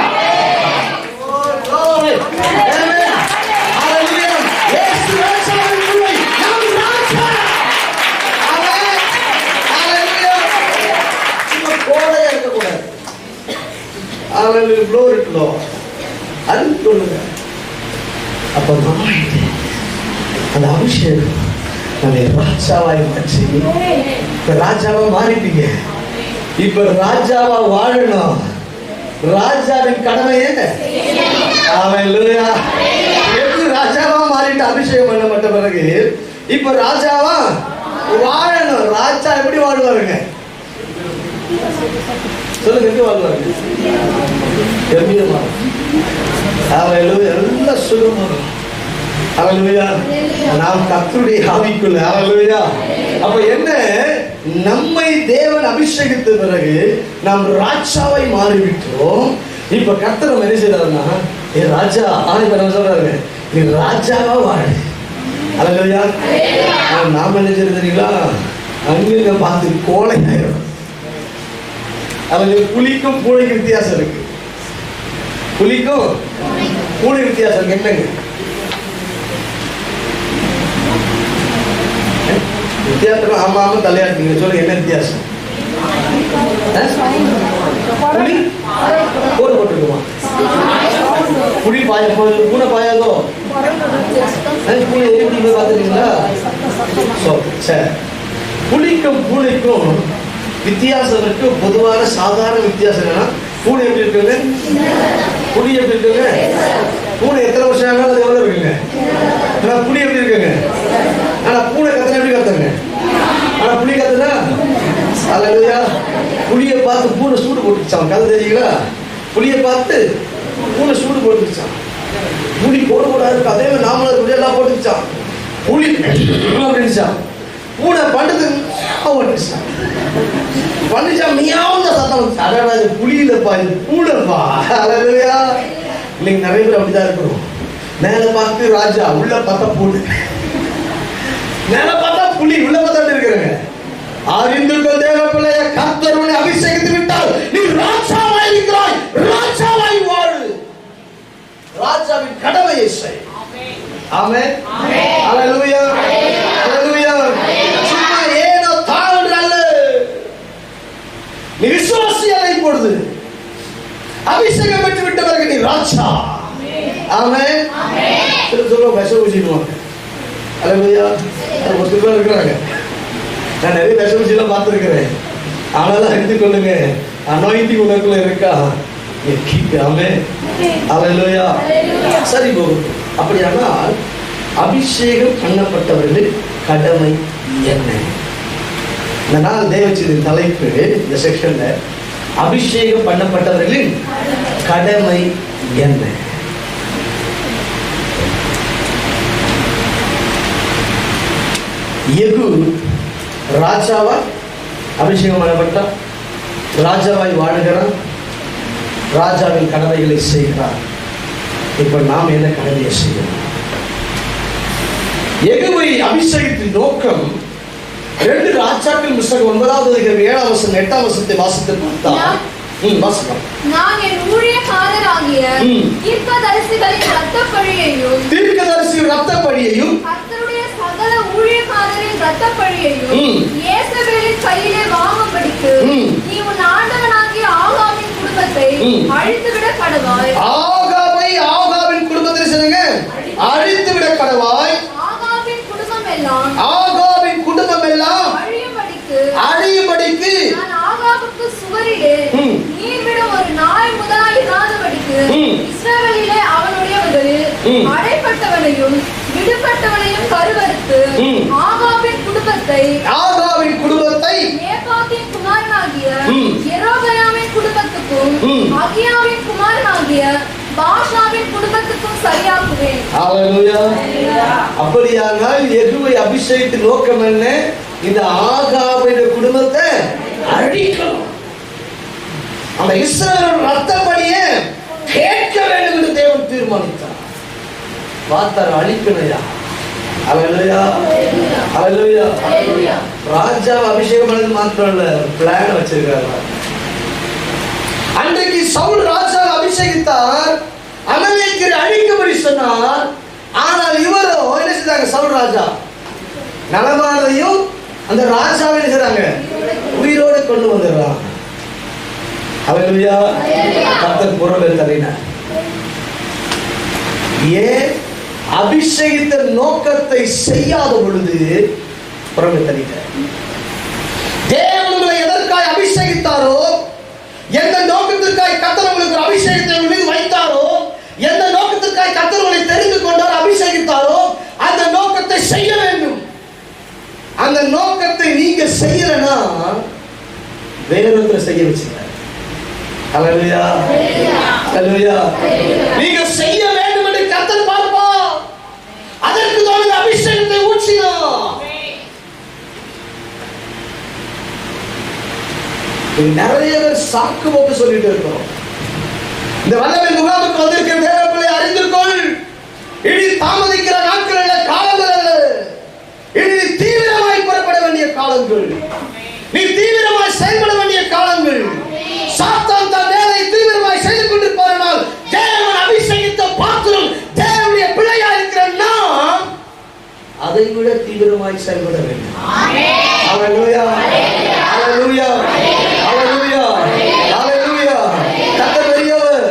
அந்த அபிஷேகம் நம்மை ராஜாவாய் மாற்றி இப்ப ராஜாவா மாறிட்டீங்க. இப்ப ராஜாவா வாழணும். ராஜாவின் கடமை என்ன? அல்லேலூயா. எப்படி ராஜாவா மாறிட்டு அபிஷேகம் பண்ணப்பட்ட பிறகு இப்ப ராஜாவா வாழணும். ராஜா எப்படி வாழ்வாருங்க? சொல்லுங்க, எப்படி வாழ்வாரு? கம்பீரமா. அல்லேலூயா. எல்லாம் சுகமா. அல்லேலூயா. நாம் கர்த்தருடைய ஆவிக்குள்ள. அல்லேலூயா. அப்ப என்ன, நம்மை தேவன் அபிஷேகித்த பிறகு நாம் ராஜாவை மாறிவிட்டோம். இப்ப கர்த்தர் நம்ம என்ன செய்யறாருன்னா, ஏ ராஜா இப்ப நம்ம சொல்றாரு, நீ ராஜாவா வாழு. அல்லேலூயா. நாம என்ன செய்யறது தெரியுங்களா? அங்க பார்த்து கோலை ஆயிரும். அவங்களுக்கு புலிக்கும் பூனைக்கு வித்தியாசம் இருக்கு. புலிக்கும் பூனை வித்தியாசம் இருக்கு. என்னங்க வித்தியாசம்? ஆமா ஆமா தலையாட்டுங்க. சொல்லுங்க, என்ன வித்தியாசம்? புலி கோடு போட்டுருக்குமா? புலி பாய பூனை பாயாதோ? பூனை எப்படி பார்த்துருக்கீங்களா? சரி, புலிக்கும் பூனைக்கும் வித்தியாசம் இருக்கு. பொதுவான சாதாரண வித்தியாசம் என்னன்னா, பூனை எப்படி இருக்குங்க, புலி எப்படி இருக்குங்க? பூனை எத்தனை வருஷம் ஆனாலும் அது எவ்வளவு இருக்குங்க? ஆனா புலி எப்படி இருக்குங்க? ஆனா பூனை கத்தனை எப்படி கத்துங்க? ஆனா புலி கத்துனா அல்லேலூயா. புலியை பார்த்து பூனை சூடு போட்டுச்சான். கதை தெரியுங்களா? புலியை பார்த்து பூனை சூடு போட்டுச்சான். புலி போட இருக்கு. அதே மாதிரி நாமளும் புலி எல்லாம் போட்டுச்சான். புலி அப்படின்னுச்சான். பூனை பண்ணுறது பண்ணிச்சா மியாவும் சத்தம். அதாவது புலியிலப்பா, இது பூனைப்பா. அல்லேலூயா. இல்லைங்க, நிறைய பேர் அப்படிதான் இருக்கணும். மேல பார்த்து ராஜா, உள்ள பார்த்தா பூனை. மேல பார்த்தா புலி, உள்ள பார்த்தா இருக்கிறாங்க. அறிந்து கொள் தேவ பிள்ளைய, கர்த்தர் உன்னை அபிஷேகித்து விட்டால் நீ ராஜாவாய் இருக்கிறாய். ராஜாவாய் வாழு. ராஜாவின் கடமையை செய். ஆமென். அல்லேலூயா. அல்லேலூயா. சும்மா ஏனோ தாழ்ந்து அல்ல. நீ விசுவாசியாய் இப்பொழுது அபிஷேகம் பெற்று விட்ட பிறகு நீ ராஜா. ஆமென். சொல்லுங்க, பேச ஊசிடுவாங்க. அல்லேலூயா. ஒரு சிலர் இருக்கிறாங்க. நான் நிறைய பேச ஊசியெல்லாம் பார்த்துருக்கிறேன். ஆனாலும் எடுத்துக்கொள்ளுங்க, அனாயிண்டிங் உனக்குள்ள இருக்கா? ஆமென். அல்லேலூயா. சரி போகும். அப்படியானால் அபிஷேகம் பண்ணப்பட்டவர்கள் கடமை என்ன? இந்த நாள் தேவச்சதின் தலைப்பு, இந்த செக்ஷன்ல அபிஷேகம் பண்ணப்பட்டவர்களின் கடமை என்ன? யெகூ ராஜாவா அபிஷேகம் பண்ணப்பட்டான். ராஜாவாய் வாழுகிறான். ராஜாவின் கடமைகளை செய்கிறார். இப்ப நாம் என்ன கடமையை செய்யணும்? யெகூவை அபிஷேகத்தின் நோக்கம் 2 ராஜாக்கள் புத்தகம் 9வது அதிகாரம் 7ஆம் வசனம் 8ஆம் வசனத்தை வாசித்து பார்த்தால், வாசிக்கலாம். நான் என் ஊழியக்காரராகிய தீர்க்கதரிசிகளின் இரத்தப்பழியையும் கர்த்தருடைய சகல ஊழியக்காரரின் இரத்தப்பழியையும் யேசபேலின் கையிலே வாங்கும்படிக்கு நீ உன் ஆண்டவனாகிய ஆகாபின் குடும்பத்தை அழித்துவிட கடவாய். ஆகாபின் குடும்பத்தை சொல்லுங்க, அழித்துவிட கடவாய். ஆகாபின் குடும்பம் எல்லாம் அழியும்படிக்கு நான் ஆகாபுக்கு சுவரிலே நீர் விடும் ஒரு நாய் முதலாய் இராதபடிக்கு இஸ்ரவேலிலே அவனுடையவர்களில் அடைப்பட்டவனையும் விடுபட்டவனையும் கருவறுத்து ஆகாபின் குடும்பத்தை நேபாத்தின் குமாரனாகிய யெரோபெயாமின் குடும்பத்துக்கும் அகியாவின் குமாரனாகிய பாஷாவின் குடும்பத்துக்கும் சரியாக்குவேன். ஹalleluya. அப்படியானால் யெகூவை அபிஷேகித்த நோக்கம் என்ன? இந்த ஆகாபுடைய குடும்பத்தை அழிக்கணும். அந்த இஸ்ரவேல் ரத்தப்படியே கேட்க வேண்டும் என்று தேவன் தீர்மானித்தார். பார்த்தார், அழிக்கணையா. ஹalleluya. ஹalleluya. ராஜா அபிஷேகம் பண்ணது மாத்திரம் இல்ல, பிளான் வச்சிருக்காரு. அன்றைக்கு சவுல் ராஜா அபிஷேகித்தார், அமலேக்கியரை அழிக்கும்படி சொன்னார். ஆனால் இவரோ என்ன செய்தாங்க? சவுல் ராஜா நலமானதையும் அந்த ராஜாவை என்ன செய்றாங்க? உயிரோடு கொண்டு வந்துடுறாங்க. ஹalleluya. கர்த்தர் புறவே தள்ளினார். ஏன்? அபிஷேகித்த நோக்கத்தை செய்யாத பொழுது புறவே தள்ளினார். தேவனை எதற்காய் அபிஷேகித்தாரோ, எந்த நோக்கத்திற்காய் கர்த்தர் உங்களுக்கு அபிஷேகத்தை மீது வைத்தாரோ, எந்த நோக்கத்திற்காய் கர்த்தர் உங்களை தெரிந்து கொண்டார், அபிஷேகித்தாரோ, அந்த நோக்கத்தை செய்ய வேண்டும். அந்த நோக்கத்தை நீங்க செய்யலனா வேறொருத்தரை செய்ய வச்சுங்க. ஹalleluya. ஹalleluya. நீங்க செய்ய வேண்டும் என்று கர்த்தர் பார்ப்பார். அதற்கு தான் அபிஷேகத்தை ஊற்றினார். நிறைய பேர் சாக்கு போக்கு சொல்லிட்டு இருக்கோம். இந்த வல்லமை முகாமுக்கு வந்திருக்கிற தேவர்களை அறிந்திருக்கோள். இனி தாமதிக்கிற நாட்கள் அல்ல, காலங்கள் அல்ல. இனி தீவிரமாய் புறப்பட வேண்டிய காலங்கள், நீ தீவிரமாய் செயல்பட வேண்டிய காலங்கள். சாத்தான் தன் வேலை தீவிரமாய் செய்து கொண்டிருப்பார்கள். தேவன் அபிஷேகித்த பாத்திரம், தேவனுடைய பிள்ளையா இருக்கிற நாம் அதை விட தீவிரமாய் செயல்பட வேண்டும். ஹalleluya. ஹalleluya. ஹalleluya. ஹalleluya. கர்த்தர் பெரியவர்.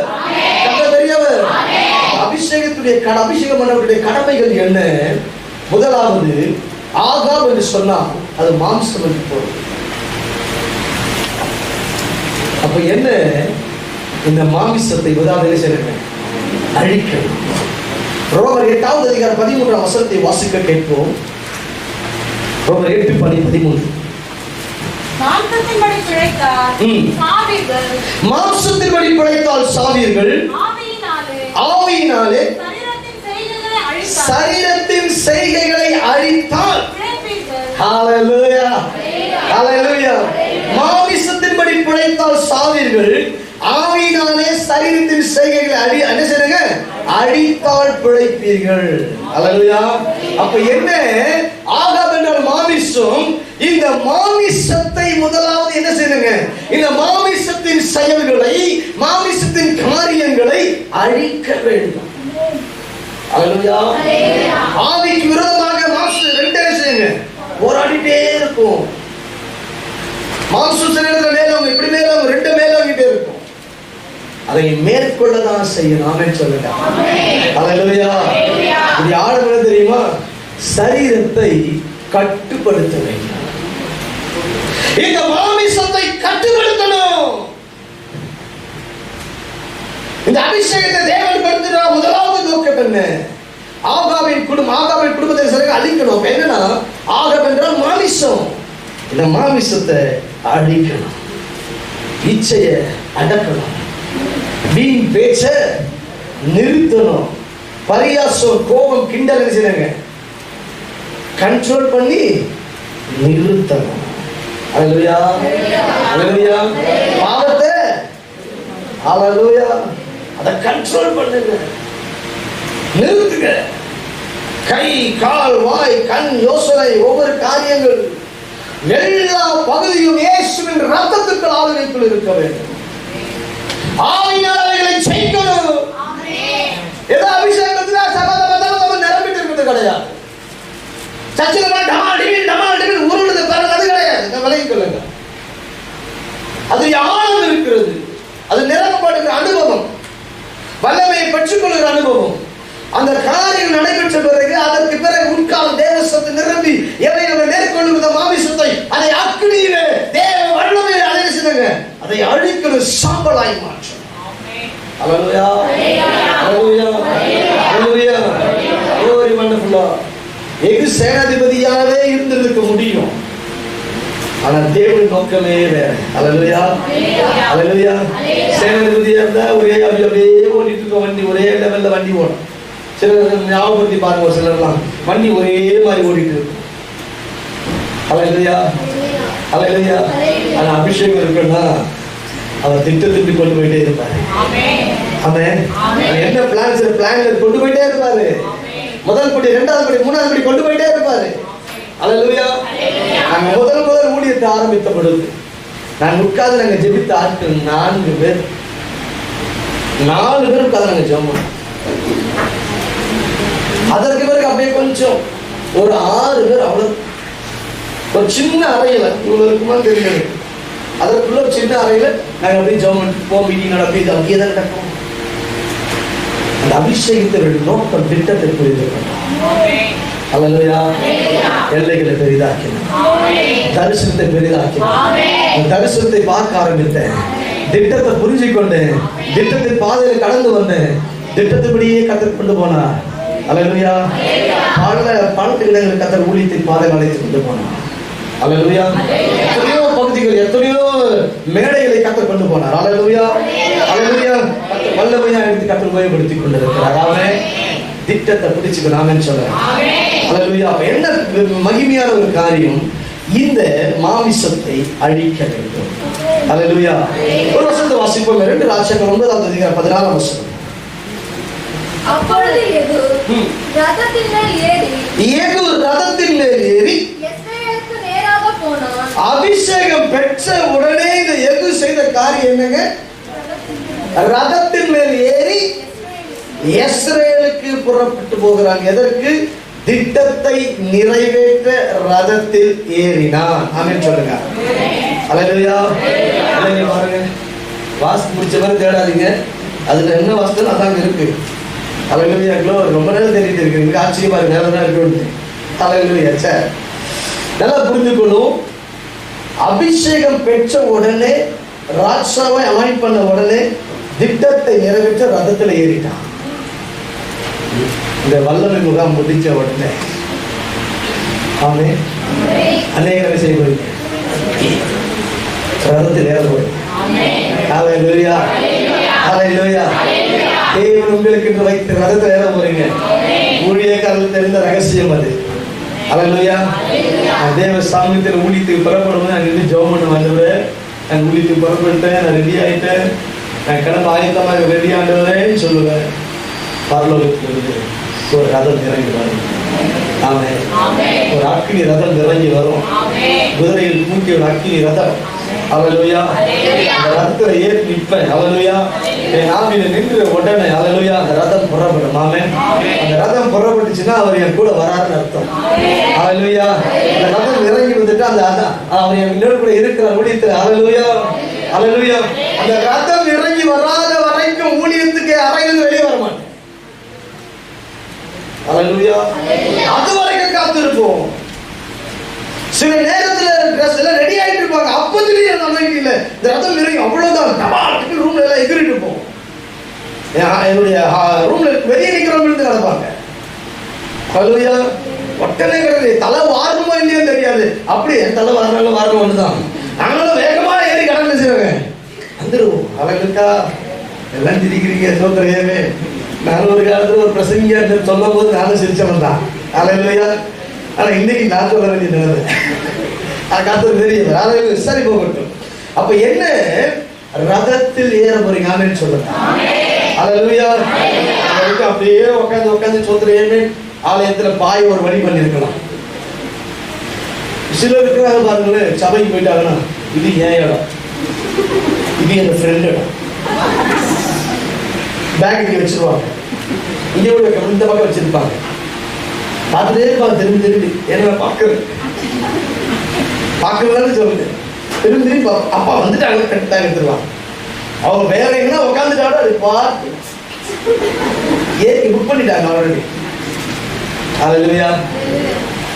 கர்த்தர் பெரியவர். அபிஷேகத்துடைய அபிஷேகம் பண்ணக்கூடிய கடமைகள் என்ன? முதலாவது, ஆகாப் என்று சொன்னால் அது மாம்சம் என்று பொருள். அப்ப என்ன? இந்த மாமிசத்தை முதலாவது செய்யணும், அழிக்கணும். ரோமர் 8வது அதிகாரம் 13ஆம் வசனத்தை வாசிக்க கேட்போம். ரோமர் 8:13. மாம்சத்தின்படி பிழைத்தால் சாவீர்கள், மாம்சத்தின்படி பிழைத்தால் சாவீர்கள், ஆவியினாலே சரீரத்தின் செய்கைகளை அழித்தால் பிழைப்பீர்கள். ஹalleluya. ஹalleluya. மாம்சத்தின்படி பிழைத்தால் சாவீர்கள், ஆவியினாலே சரீரத்தின் செய்கைகளை என்ன செய்யுங்க? அழித்தால் பிழைப்பீர்கள். ஹalleluya. அப்ப என்ன? ஆகாப் என்றால் மாமிசம். இந்த மாமிசத்தை முதலாவது என்ன செய்யுங்க? இந்த மாமிசத்தின் செயல்களை, மாமிசத்தின் காரியங்களை அழிக்க வேண்டும். ஹalleluya. ஆவிக்கு விரோதமாக மாம்சம் ரெண்டே செய்யுங்க, போராடிட்டே இருக்கும். மாம்சம் சரீரத்துல மேலவங்க இப்படி மேலவங்க ரெண்டு மேலவங்கிட்டே இருக்கும். அதை மேற்கொள்ளதான் செய்யணும். ஆமென் சொல்லுங்க. ஹalleluya. இது யாருக்கு தெரியுமா? சரீரத்தை கட்டுப்படுத்த வேண்டும். இந்த மாமிசத்தை கட்டுப்படுத்தணும். இந்த அபிஷேகத்தை தேவன் கொடுத்துற முதலாவது நோக்கம் என்ன? ஆகாபின் குடும்பத்தை சரியாக அழிக்கணும். என்னன்னா, ஆகாப் என்றால் மாமிசம். இந்த மாமிசத்தை அழிக்கணும், இச்சையை அடக்கணும், வீண் பேச்ச நிறுத்தணும், பரியாசம், கோபம், கிண்டல் செய்யுங்க, கண்ட்ரோல் பண்ணி நிறுத்தணும். ஹalleluya. ஹalleluya. பாவத்தை ஹalleluya அதை கண்ட்ரோல் பண்ணுங்க, நிறுத்துங்க. கை, கால், வாய், கண், யோசனை, ஒவ்வொரு காரியங்கள் எல்லா பகுதியும் இயேசுவின் ரத்தத்துக்கு ஆளுகைக்குள் இருக்க வேண்டும். ஆவியினால் அவைகளை ஜெயிக்கணும். ஏதோ அபிஷேகத்துல சபதம் நிரம்பிட்டு இருக்கிறது கிடையாது. சச்சில டமால் உருளுது பிறகு அது கிடையாது. விலகிக் கொள்ளுங்க. அது ஆழம் இருக்கிறது. அது நிரப்பப்படுகிற அனுபவம், வல்லமையை பெற்றுக்கொள்கிற அனுபவம். அந்த காரியம் நடைபெற்ற பிறகு அதற்கு பிறகு உட்கால் தேவசத்தை நிரம்பி எவை மேற்கொள்ளுகிற மாமிசத்தை அதை அக்னியிலே தேவ வல்லமையை அழைச்சுங்க, அதை அழிக்கிற சாம்பலாய் மாற்றும். ஹalleluya. ஹalleluya. ஹalleluya. Very wonderful. எகு சேனாதிபதியாகவே இருந்திருக்க முடியும். ஆனா தேவன் நோக்கமே வேற. அல்லேலூயா, அல்லேலூயா. சேனாதிபதியா இருந்தா ஒரே அப்படியே ஓடிட்டு இருக்க வண்டி, ஒரே லெவல்ல வண்டி ஓடும். சிலர் ஞாபகப்படுத்தி பாருங்க, ஒரு சிலர்லாம் வண்டி ஒரே மாதிரி ஓடிட்டு இருக்கும். அல்லேலூயா, அல்லேலூயா. ஆனா அபிஷேகம் இருக்குன்னா அவர் திட்டத்திட்டு கொண்டு போயிட்டே இருப்பாரு. ஆமென். என்ன பிளான்ல கொண்டு போயிட்டே இருப்பாரு. முதல் படி, இரண்டாவது படி, மூணாவது படி கொண்டு போயிட்டே இருப்பாரு. அல்லேலூயா. நாங்க முதல் ஊழியத்தை ஆரம்பித்த பொழுது நான் உட்கார்ந்து நாங்க ஜெபித்த ஆட்கள் 4 பேர் உட்கார்ந்து நாங்க ஜெபம். அதற்கு பிறகு அப்படியே கொஞ்சம் ஒரு 6 பேர், அவ்வளவு ஒரு சின்ன அறையில, இவங்களுக்குமா தெரியாது, அதற்குள்ள ஒரு சின்ன அறையில நாங்க அப்படியே ஜெபம் போவோம். மீட்டிங் நடப்பி அங்கேயே தான் நடக்கும். அந்த அபிஷேகத்தினுடைய நோக்கம் திட்டத்தை புரிந்து அல்லேலூயா. எல்லைகளை பெரிதாக்கினார், தரிசனத்தை பெரிதாக்கினார். தரிசனத்தை பார்க்க ஆரம்பித்தேன், திட்டத்தை புரிஞ்சு கொண்டேன், திட்டத்தின் பாதையில கடந்து வந்தேன், திட்டத்தின்படியே கத்தர் கொண்டு போனார். அல்லேலூயா. பல இடங்களில் கத்தர் ஊழியத்தின் பாதையில் அழைத்து கொண்டு போனார். அல்லேலூயா. எத்தனையோ பகுதிகள், எத்தனையோ மேடைகளை கத்தர் கொண்டு போனார். அல்லேலூயா, அல்லேலூயா. வல்லமையா எடுத்து கத்தர் உபயோகப்படுத்தி கொண்டிருக்கிறார். அவன் திட்டத்தை பிடிச்சுக்கலாம்னு சொல்றேன். அல்லேலூயா. என்ன மகிமையான ஒரு காரியம், இந்த மாமிசத்தை அழிக்க வேண்டும். அல்லேலூயா. ஒரு வசனத்தை வாசிப்போம். 2 ராஜாக்கள் 9:14 வசனம். அப்பொழுது யெகூ ரதத்தின் மேல் ஏறி யெஸ்ரயேலுக்கு நேராக போனான். அபிஷேகம் பெற்ற உடனே இந்த யெகூ செய்த காரியம் என்னங்க? ரதத்தின் மேல் ஏறி யெஸ்ரயேலுக்கு புறப்பட்டு போகிறான். எதற்கு? திட்டத்தை நிறைவேற்ற ரதத்தில் ஏறினான். ஆமென் சொல்லுங்க. அல்லேலூயா. பாருங்க, வாஸ்து முடிச்ச மாதிரி தேடாதீங்க, அதுல என்ன வாஸ்து அதாங்க இருக்கு. அல்லேலூயா. ரொம்ப நேரம் தேடிட்டு இருக்கு, எனக்கு ஆச்சரியமா இருக்கு, நேரம் தான் இருக்கு. அல்லேலூயா. சார் நல்லா புரிஞ்சுக்கணும். அபிஷேகம் பெற்ற உடனே, ராஜாவை அலாயின் பண்ண உடனே திட்டத்தை நிறைவேற்ற ரதத்தில் ஏறிட்டான். இந்த வல்லமை முகாம் முடிச்ச உடனே ஆமென் அநேக செய்வீங்க, ரதத்தில் ஏற போய். அல்லேலூயா, அல்லேலூயா. தேவன் உங்களுக்கு இன்று வைத்து ரதத்தில் ஏற போறீங்க. ஊழியக்காரர்கள் தெரிந்த ரகசியம் அது. அல்லேலூயா. தேவ சாமியத்தில் ஊழியத்துக்கு புறப்படும். நான் நின்று ஜெபம் பண்ண வந்தவர், நான் ஊழியத்துக்கு புறப்பட்டேன், நான் ரெடி ஆயிட்டேன், நான் கிளம்ப ஆயத்தமாக ரெடி ஆண்டவரேன்னு சொல்லுவேன். பரலோகத்திலிருந்து ஒரு ரதம் இறங்கி வரும். ஆமென். ஒரு அக்கினி ரதம் இறங்கி வரும். குதிரையில் தூக்கி ஒரு அக்கினி ரதம். அல்லேலூயா. அந்த ரதத்துல ஏறி நிற்பேன். அல்லேலூயா. என் ஆவியில நின்று உடனே அல்லேலூயா அந்த ரதம் புறப்படும். ஆமென். அந்த ரதம் புறப்பட்டுச்சுன்னா அவர் என் கூட வராருன்னு அர்த்தம். அல்லேலூயா. அந்த ரதம் இறங்கி வந்துட்டு அந்த அவர் என் இன்னொரு கூட இருக்கிற ஊழியத்தில். அல்லேலூயா, அல்லேலூயா. அந்த ரதம் இறங்கி வராத வரைக்கும் ஊழியத்துக்கு அறையில் வெளியே வர மாட்டேன். அல்லேலூயா. அது வரைக்கும் காத்திருப்போம். சில நேரத்துல ட்ரெஸ் எல்லாம் ரெடி ஆயிட்டு இருப்பாங்க, அப்பத்திலேயே நம்பிக்கை இல்லை. இந்த ரதம் இறங்கி அவ்வளவுதான் ரூம்ல எல்லாம் எகிரிட்டு இருப்போம். என்னுடைய ரூம்ல வெளியே நிக்கிறவங்க நடப்பாங்க. அல்லேலூயா. ஒட்டனே கிடையாது, தலை வாரணுமோ இல்லையோ தெரியாது. அப்படி என் தலை வாரனாலும் வாரணும் ஒண்ணுதான். நாங்களும் வேகமா ஏறி கடந்து செய்வாங்க வந்துருவோம். அழகுக்கா எல்லாம் திரிக்கிறீங்க சோத்திரையவே. நான் ஒரு காலத்துல ஒரு பிரசங்கியா சொல்லும் போது நானும் சிரிச்சவன் தான். அல்லேலூயா. ஆனா இன்னைக்கு நான் சொல்ல வேண்டிய நிலைமை காலத்துல தெரியும். அதாவது சரி போகட்டும். அப்ப என்ன, ரதத்தில் ஏற போறீங்க. ஆமென் சொல்லுங்க. அல்லேலூயா. அப்படியே உட்காந்து சோத்திரையவே. ஆலயத்துல பாய் ஒரு வழி பண்ணிருக்கலாம். சிலருக்கு பாருங்களேன், சபைக்கு போயிட்டாங்கன்னா இது ஏன் இடம், இது என் ஃப்ரெண்ட் இடம், பேக் இங்கே வச்சிருவாங்க, இங்கே கூட இந்த பக்கம் வச்சிருப்பாங்க. பார்த்துட்டே இருப்பாங்க திரும்பி என்ன பார்க்கறதான்னு சொல்லுங்க. திரும்பி அப்பா வந்துட்டாங்க கரெக்டாக எடுத்துருவாங்க. அவங்க வேற எங்கன்னா உட்காந்துட்டாலும் அது பார்த்து ஏறி புக் பண்ணிட்டாங்க ஆல்ரெடி. அல்லேலூயா.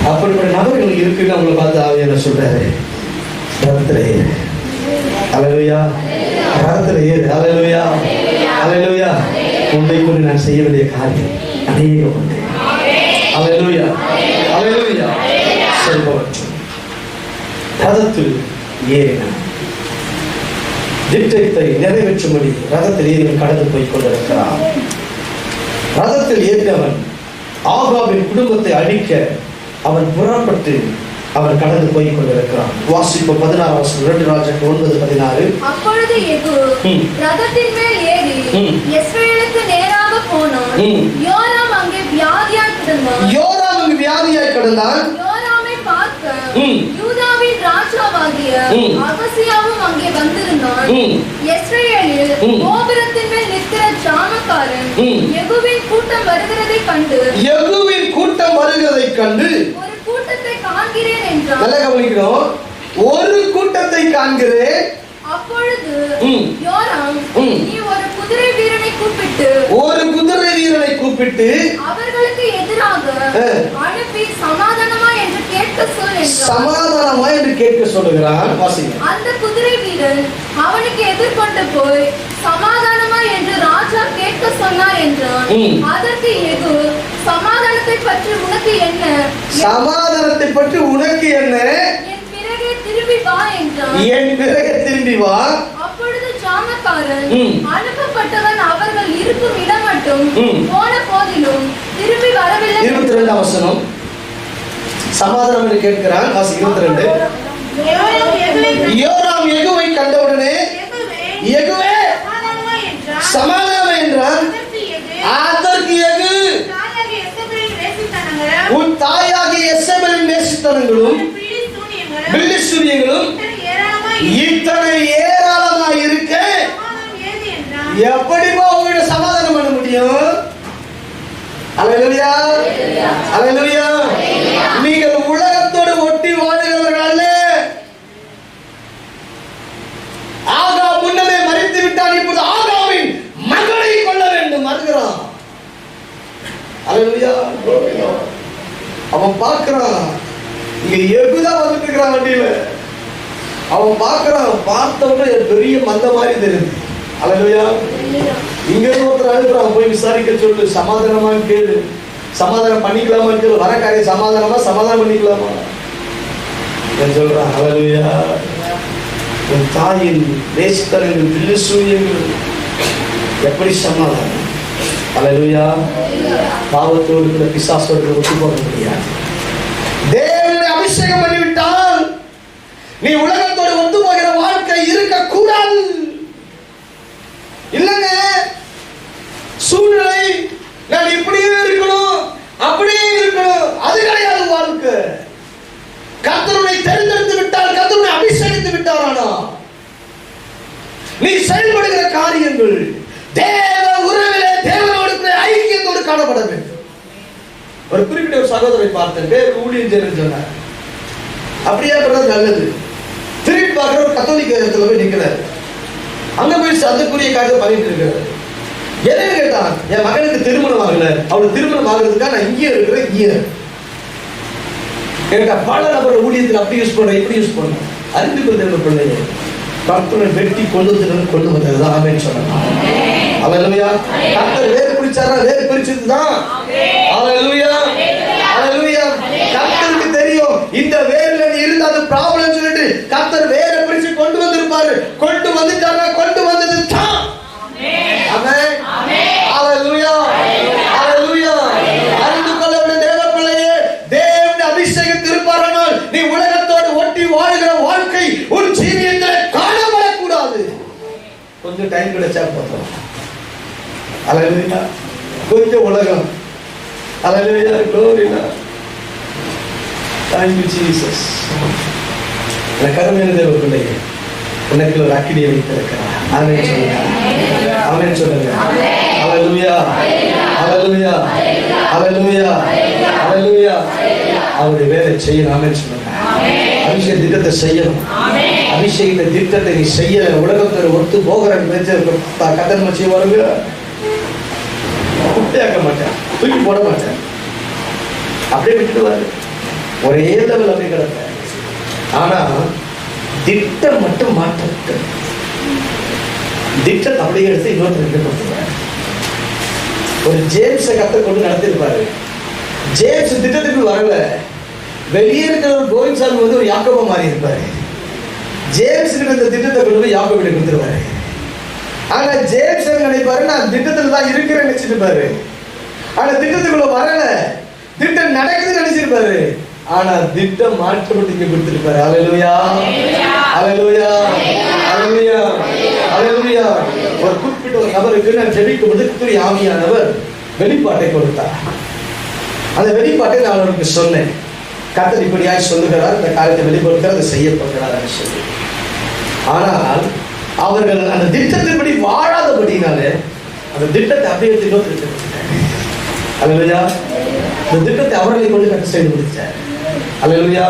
அப்படிப்பட்ட நபர்கள் இருக்குன்னு அவங்களை பார்த்து ஆவியானவர் சொல்றாரு, ரதத்துல ஏறு. அல்லேலூயா. ரதத்துல ஏறு. அல்லேலூயா, அல்லேலூயா. உன்னை கொண்டு நான் செய்ய வேண்டிய காரியம் அநேகம் உண்டு. அல்லேலூயா, அல்லேலூயா. சரி போகட்டும். ரதத்தில் ஏறினான். திட்டத்தை நிறைவேற்றும்படி ரதத்தில் ஏறி கடந்து போய் கொண்டிருக்கிறான். ரதத்தில் ஏறினவன் ஆகாபின் குடும்பத்தை அழிக்க அவன் புறப்பட்டு அவன் கடந்து போய் கொண்டிருக்கிறான். வாசிப்பு 16 2 ராஜாக்கள் 9:16. அப்பொழுது யெகூ ரதத்தின் மேல் ஏறி இஸ்ரவேலுக்கு நேராக போனான். யோராம் அங்கே வியாதியாய் கிடந்தான். யோராமை பார்க்க யூதாவின் ராஜாவாகிய அகசியாவும் அங்கே வந்திருந்தான். இஸ்ரவேலில் கோபுரத்தின் மேல் நிற்கிற ஜாமக்காரன் யெகூவின் கூட்டம் வருகிறதைக் கண்டு ஒரு கூட்டத்தை காண்கிறேன் என்றான். நல்லா கவனிக்கணும். ஒரு கூட்டத்தை காண்கிறேன். அப்பொழுது யோராம் நீ ஒரு குதிரை வீரனை கூப்பிட்டு அவர்களுக்கு எதிராக அனுப்பி சமாதானமா என்று கேட்க சொல்லுகிறான். அந்த குதிரை வீரன் அவனுக்கு எதிர்கொண்டு போய் சமாதானமா என்று ராஜா கேட்க சொன்னார் என்றான். அதற்கு யெகூ சமாதானத்தை பற்றி உனக்கு என்ன என் பிறகே திரும்பி வா என்றான். அப்பொழுது ஜாமக்காரன் அனுப்பப்பட்டவன் அவர்கள் இருக்கும் இடம் மட்டும் போன போதிலும் திரும்பி வரவில்லை. 22 வசனம். சமாதானம் என்று கேட்கிறான். 22. யோராம் யெகூவை கண்டவுடனே யெகூவே சமாதானம் என்றான். அதற்கு யெகூ உன் தாயாகிய யேசபேலின் நேசித்தனங்களும் பில்லிசூனியங்களும் இத்தனை ஏராளமாய் இருக்க எப்படிமா உங்களோட சமாதானம் பண்ண முடியும்? அல்லேலூயா, அல்லேலூயா. நீங்கள் உலகத்தோடு ஒட்டி வாழுகிறவர்கள் அல்ல. ஆகா முன்னமே மரித்து விட்டான். இப்போது ஆகாவின் மகளை கொள்ள வேண்டும் வருகிறான். அல்லேலூயா. அவன் பார்க்கிறான். இங்க யெகூதான் வந்துட்டு இருக்கிறான் வண்டியில. அவன் பார்க்கிறான். பார்த்தவன பெரிய மந்த மாதிரி தெரியுது. அல்லேலூயா. இங்க ஒருத்தர் அனுப்புறான், போய் விசாரிக்க சொல்லு, சமாதானமா கேளு, சமாதானம் பண்ணிக்கலாமா கேளு, வர காரியம் சமாதானம் பண்ணிக்கலாமா சொல்றான். அல்லேலூயா. உன் தாயின் நேசித்தனங்கள் பில்லிசூனியங்கள் எப்படி சமாதானம்? அல்லேலூயா. பாவத்தோடு கூட பிசாசோடு ஒத்து போக முடியாது. தேவனை அபிஷேகம் பண்ணிவிட்டால் நீ உலகத்தோடு ஒத்து போகிற வாழ்க்கை இருக்க கூடாது. இல்லங்க சூழ்நிலை நான் இப்படியே இருக்கணும் அப்படியே இருக்கணும் அது கிடையாது வாழ்க்கை. கர்த்தரை தேர்ந்தெடுத்து விட்டால், கர்த்தரை அபிஷேகித்து விட்டாரானா நீ செயல்படுகிற காரியங்கள் தேவ உறவிலே தேவனோடு ஐக்கியத்தோடு காணப்பட வேண்டும். ஒரு குறிப்பிட்ட ஒரு சகோதரை பார்த்தேன், பேர் ஊழியம் செய்யணும்னு சொன்னார். அப்படியே நல்லது. திரும்பி பார்க்கிற ஒரு கத்தோலிக்க இடத்துல போய் நிற்கிறார். அங்க போய் அதுக்குரிய காரியத்தை பண்ணிட்டு இருக்கிறார். என்னன்னு கேட்டான், என் மகனுக்கு திருமணம் ஆகல, அவனுக்கு திருமணம் ஆகுறதுக்காக நான் இங்கே இருக்கிறேன். இங்கே கேட்டா பல நபர் ஊழியத்தில் அப்படி யூஸ் பண்ண இப்படி யூஸ் பண்ண அறிந்து கொள்ள பிள்ளைங்க கர்த்தரை வெட்டி கொண்டு வந்ததுதான் ஆமென் சொல்லலாம். அல்லேலூயா. கர்த்தர் வேறு பிரிச்சாரா? வேறு பிரிச்சதுதான். அல்லேலூயா, அல்லேலூயா. கர்த்தருக்கு தெரியும் இந்த வேர்ல நீ இருந்தா அது ப்ராப்ளம் சொல்லிட்டு கர்த்தர் வேற பிரிச்சு கொண்டு வந்திருப்பாரு. கொண்டு வந்துட்டாரா? கொண்டு வந்தது தான். ஆமென், அல்லேலூயா, அல்லேலூயா. அறிந்து கொள்ள வேண்டிய தேவ பிள்ளையே, தேவனுடைய அபிஷேகம் இருப்பாரானால் நீ உலகத்தோடு ஒட்டி வாழ்கிற வாழ்க்கை உன் ஜீவியத்தில் காணப்படக்கூடாது. கொஞ்சம் டைம் கிடைச்சா போதும். அல்லேலூயா. கொஞ்சம் உலகம். அல்லேலூயா, glory. Thank you Jesus. எனக்கு அருமையான தேவ பிள்ளையே, உனக்கு ஒரு அக்கினியை வைத்திருக்கிறார். ஆமென் சொல்லுங்க, ஆமென் சொல்லுங்க. அல்லேலூயா, அல்லேலூயா, அல்லேலூயா, அல்லேலூயா. அவருடைய வேலை செய்யணும். ஆமென் சொல்லுங்க. அபிஷேக திட்டத்தை செய்யணும். அபிஷேக திட்டத்தை நீ செய்ய உலகத்தில் ஒத்து போகிற கத்தன் மச்சி வருங்க, குட்டையாக்க மாட்டேன், தூக்கி போட மாட்டேன், அப்படியே விட்டுடுவாரு. ஒரே லெவல் அப்படி கிடப்ப. ஆனா திட்டம் மட்டும் மாற்ற, திட்டத்தை அப்படியே எடுத்து இன்னொருத்தர் கொடுத்துருவாரு. ஒரு ஜேம்ஸை கற்றுக்கொண்டு நடத்திருப்பாரு. ஜேம்ஸ் திட்டத்துக்கு வரல, வெளியே இருக்கிற ஒரு கோவிந்த் சாமி வந்து ஒரு யாக்கோபா மாறி இருப்பாரு. ஜேம்ஸ் இந்த திட்டத்தை கொண்டு போய் யாக்கோபு கொடுத்துருவாரு. ஆனா ஜேம்ஸ் நினைப்பாரு நான் திட்டத்துல தான் இருக்கிறேன்னு நினைச்சிருப்பாரு. ஆனா திட்டத்துக்குள்ள வரல, திட்டம் நடக்குதுன்னு நினைச்சிருப்பாரு. ஆனா திட்டம் மாற்றப்பட்டு இங்க கொடுத்திருப்பாரு. அல்லேலூயா, அல்லேலூயா, அல்லேலூயா, அல்லேலூயா. ஒரு குறிப்பிட்ட ஒரு நபருக்கு நான் ஜெபிக்கும் போது கர்த்தருடைய ஆவியானவர் வெளிப்பாட்டை கொடுத்தார். அந்த வெளிப்பாட்டை நான் அவருக்கு சொன்னேன். கர்த்தர் இப்படியாய் சொல்லுகிறார், இந்த காரியத்தை வெளிப்படுத்துகிறார், அதை செய்யப்படுகிறார் சொல்லி. ஆனால் அவர்கள் அந்த திட்டத்தின்படி வாழாதபடினாலே அந்த திட்டத்தை அப்படியே திட்டத்தை. அல்லேலூயா. இந்த திட்டத்தை அவர்களை கொண்டு கட்ட செய்து முடிச்சார். அல்லேலூயா.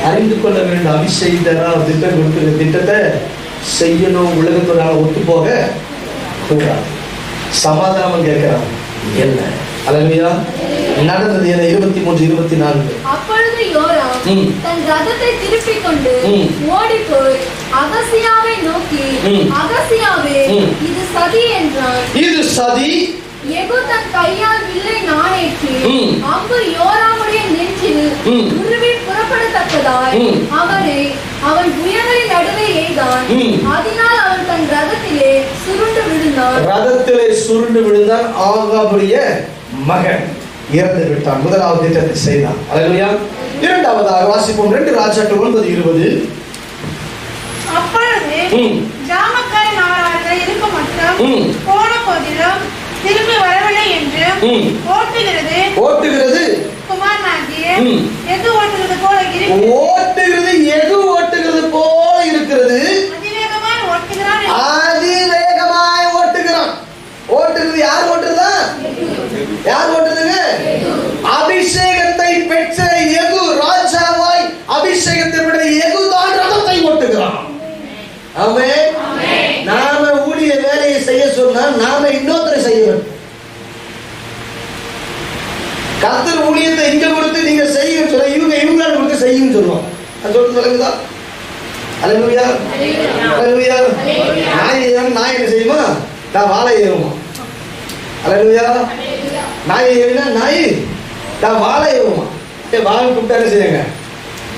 அறிந்து கொள்ள வேண்டும், அபிஷேகித்தாரா திட்டம் கொடுக்கிற திட்டத்தை செய்யணும். உலகத்தோட ஒத்து போக கூடாது. சமாதானம் கேட்கிறான் என்ன? அல்லேலூயா. நடந்தது என்ன? 23, 24. அப்பொழுது யோராம் தன் ரதத்தை திருப்பிக் கொண்டு ஓடி போய் அகசியாவை நோக்கி, அகசியாவே, இது சதி என்றான். இது சதி. யெகூ தன் கையால் வில்லை நாணேற்றி அம்பு யோராமுடைய நெஞ்சில் உருவி புறப்படத்தக்கதாய் அவன் புயங்களின் நடுவே எய்தான். அதனால் அவன் தன் ரதத்திலே சுருண்டு விழுந்தான். ரதத்திலே சுருண்டு விழுந்தான். ஆகாபுடைய மகன் இறந்து விட்டான். முதலாவது திட்டத்தை செய்தான். அல்லேலூயா. இரண்டாவதாக வாசிப்போம் 2 ராஜாக்கள் 9:20. அப்பொழுது ஜாமக்கார நாடார்கள் இருக்க மட்டும் போன போதிலும் திரும்பி வரவில்லை என்று ஓட்டுகிறது குமாரனாகிய எது ஓட்டுகிறது போல இருக்கிறது. ஓட்டுகிறது எது ஓட்டுகிறது போல இருக்கிறது. அதிவேகமாய் ஓட்டுகிறான். அதிவேகமாய் ஓட்டுகிறான். ஓட்டுகிறது யார் ஓட்டுறதா? யார் ஓட்டுதுங்க? அபிஷேகத்தை பெற்ற யெகூ ராஜாவாய் அபிஷேகத்தை பெற்ற யெகூ தான் ரதத்தை ஓட்டுகிறான். ஆமென். நாம ஊழிய வேலையை செய்ய சொன்னா நாம இன்னொருத்தரை செய்ய வேண்டும். கர்த்தர் ஊழியத்தை இங்க கொடுத்து நீங்க செய்யுங்க சொல்ல, இவங்க கொடுத்து செய்யுன்னு சொல்லுவோம். அது சொல்றது விளங்குதா? அல்லேலூயா, அல்லேலூயா. நாய் என்ன செய்யுமா? நான் வாழை ஏறுமா? அல்லேலூயா. நாய் ஏறினா நாய் நான் வாழை ஏறுமா? வாழை கூப்பிட்டா என்ன செய்யுங்க?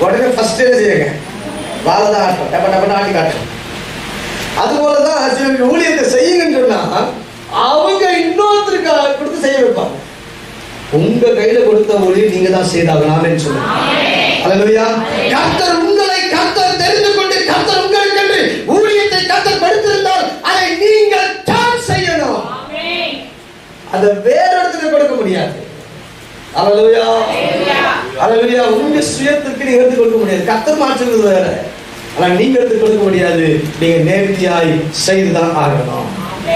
உடனே ஃபர்ஸ்ட் என்ன செய்யுங்க? வாழை தான் ஆட்டம், டப்ப டப்பன்னு ஆட்டி காட்டும். அதுபோலதான் சில ஊழியத்தை செய்யுங்கன்னு சொன்னா அவங்க இன்னொருத்தருக்கு கொடுத்து செய்ய வைப்பாங்க. உங்க கையில கொடுத்த ஊழியம் நீங்க தான் செய்தாகலாம்னு சொல்லுங்க. அல்லேலூயா. கர்த்தர் உங்களை கர்த்தர் தெரிந்து கொண்டு கர்த்தர் உங்களுக்கு ஊழியத்தை கர்த்தர் கொடுத்திருந்தால் அதை நீங்கள் தான் செய்யணும். அதை வேற இடத்துல கொடுக்க முடியாது. அல்லேலூயா, அல்லேலூயா. உங்க சுயத்திற்கு நீங்க எடுத்து கொடுக்க முடியாது. கர்த்தர் மாற்றுவது வேற, ஆனா நீங்க எடுத்து கொடுக்க முடியாது. நீங்க நேர்த்தியாய் செய்துதான் ஆகணும்.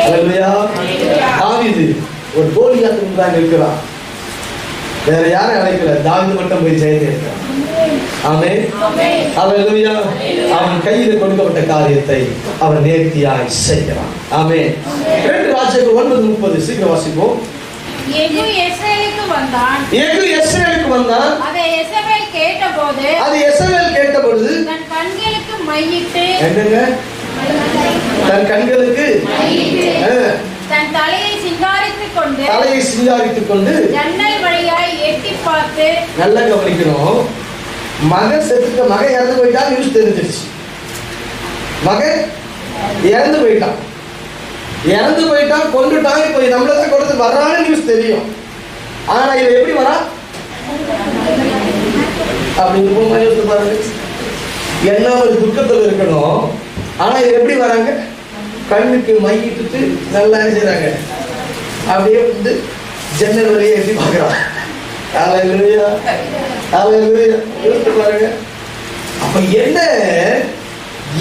அல்லேலூயா. தாவீது ஒரு கோலியாத்துக்கு முன்பாக இருக்கிறான். வேற யாரும் அழைக்கல, தாவீது மட்டும் போய் ஜெயத்தை எடுக்கிறான். ஆமென். அல்லேலூயா. அவன் கையில் கொடுக்கப்பட்ட காரியத்தை அவன் நேர்த்தியாய் செய்கிறான். ஆமென். 2 ராஜாக்கள் 9:30. சீக்கிரம் வாசிப்போம். யெகூ எஸ்ரேலுக்கு வந்தான். யெகூ எஸ்ரேலுக்கு வந்தான். அதை எசபேல் கேட்டபோது தன் கண்களுக்கு மையிட்டு, என்னங்க? தன் கண்களுக்கு தன் தலையை சிங்காரித்துக் கொண்டு ஜன்னல் வழியாய் எட்டி பார்த்து. நல்லா கவனிக்கணும். மகன் செத்துட்ட, மகன் இறந்து போயிட்டான் நியூஸ் தெரிஞ்சிருச்சு. மகன் இறந்து போயிட்டான், கொண்டுட்டான். இப்போ நம்மளதான் கொடுத்து வர்றான்னு நியூஸ் தெரியும். ஆனா இவன் எப்படி வரா அப்படின்னு பாருங்க. என்ன ஒரு துக்கத்தில் இருக்கணும். ஆனா இது எப்படி வராங்க? கண்ணுக்கு மையிட்டு நல்லா செய்றாங்க. அப்படியே வந்து ஜன்னல் வழியே எப்படி பார்க்கறான். அல்லேலூயா, அல்லேலூயா. யோசித்து பாருங்க. அப்ப என்ன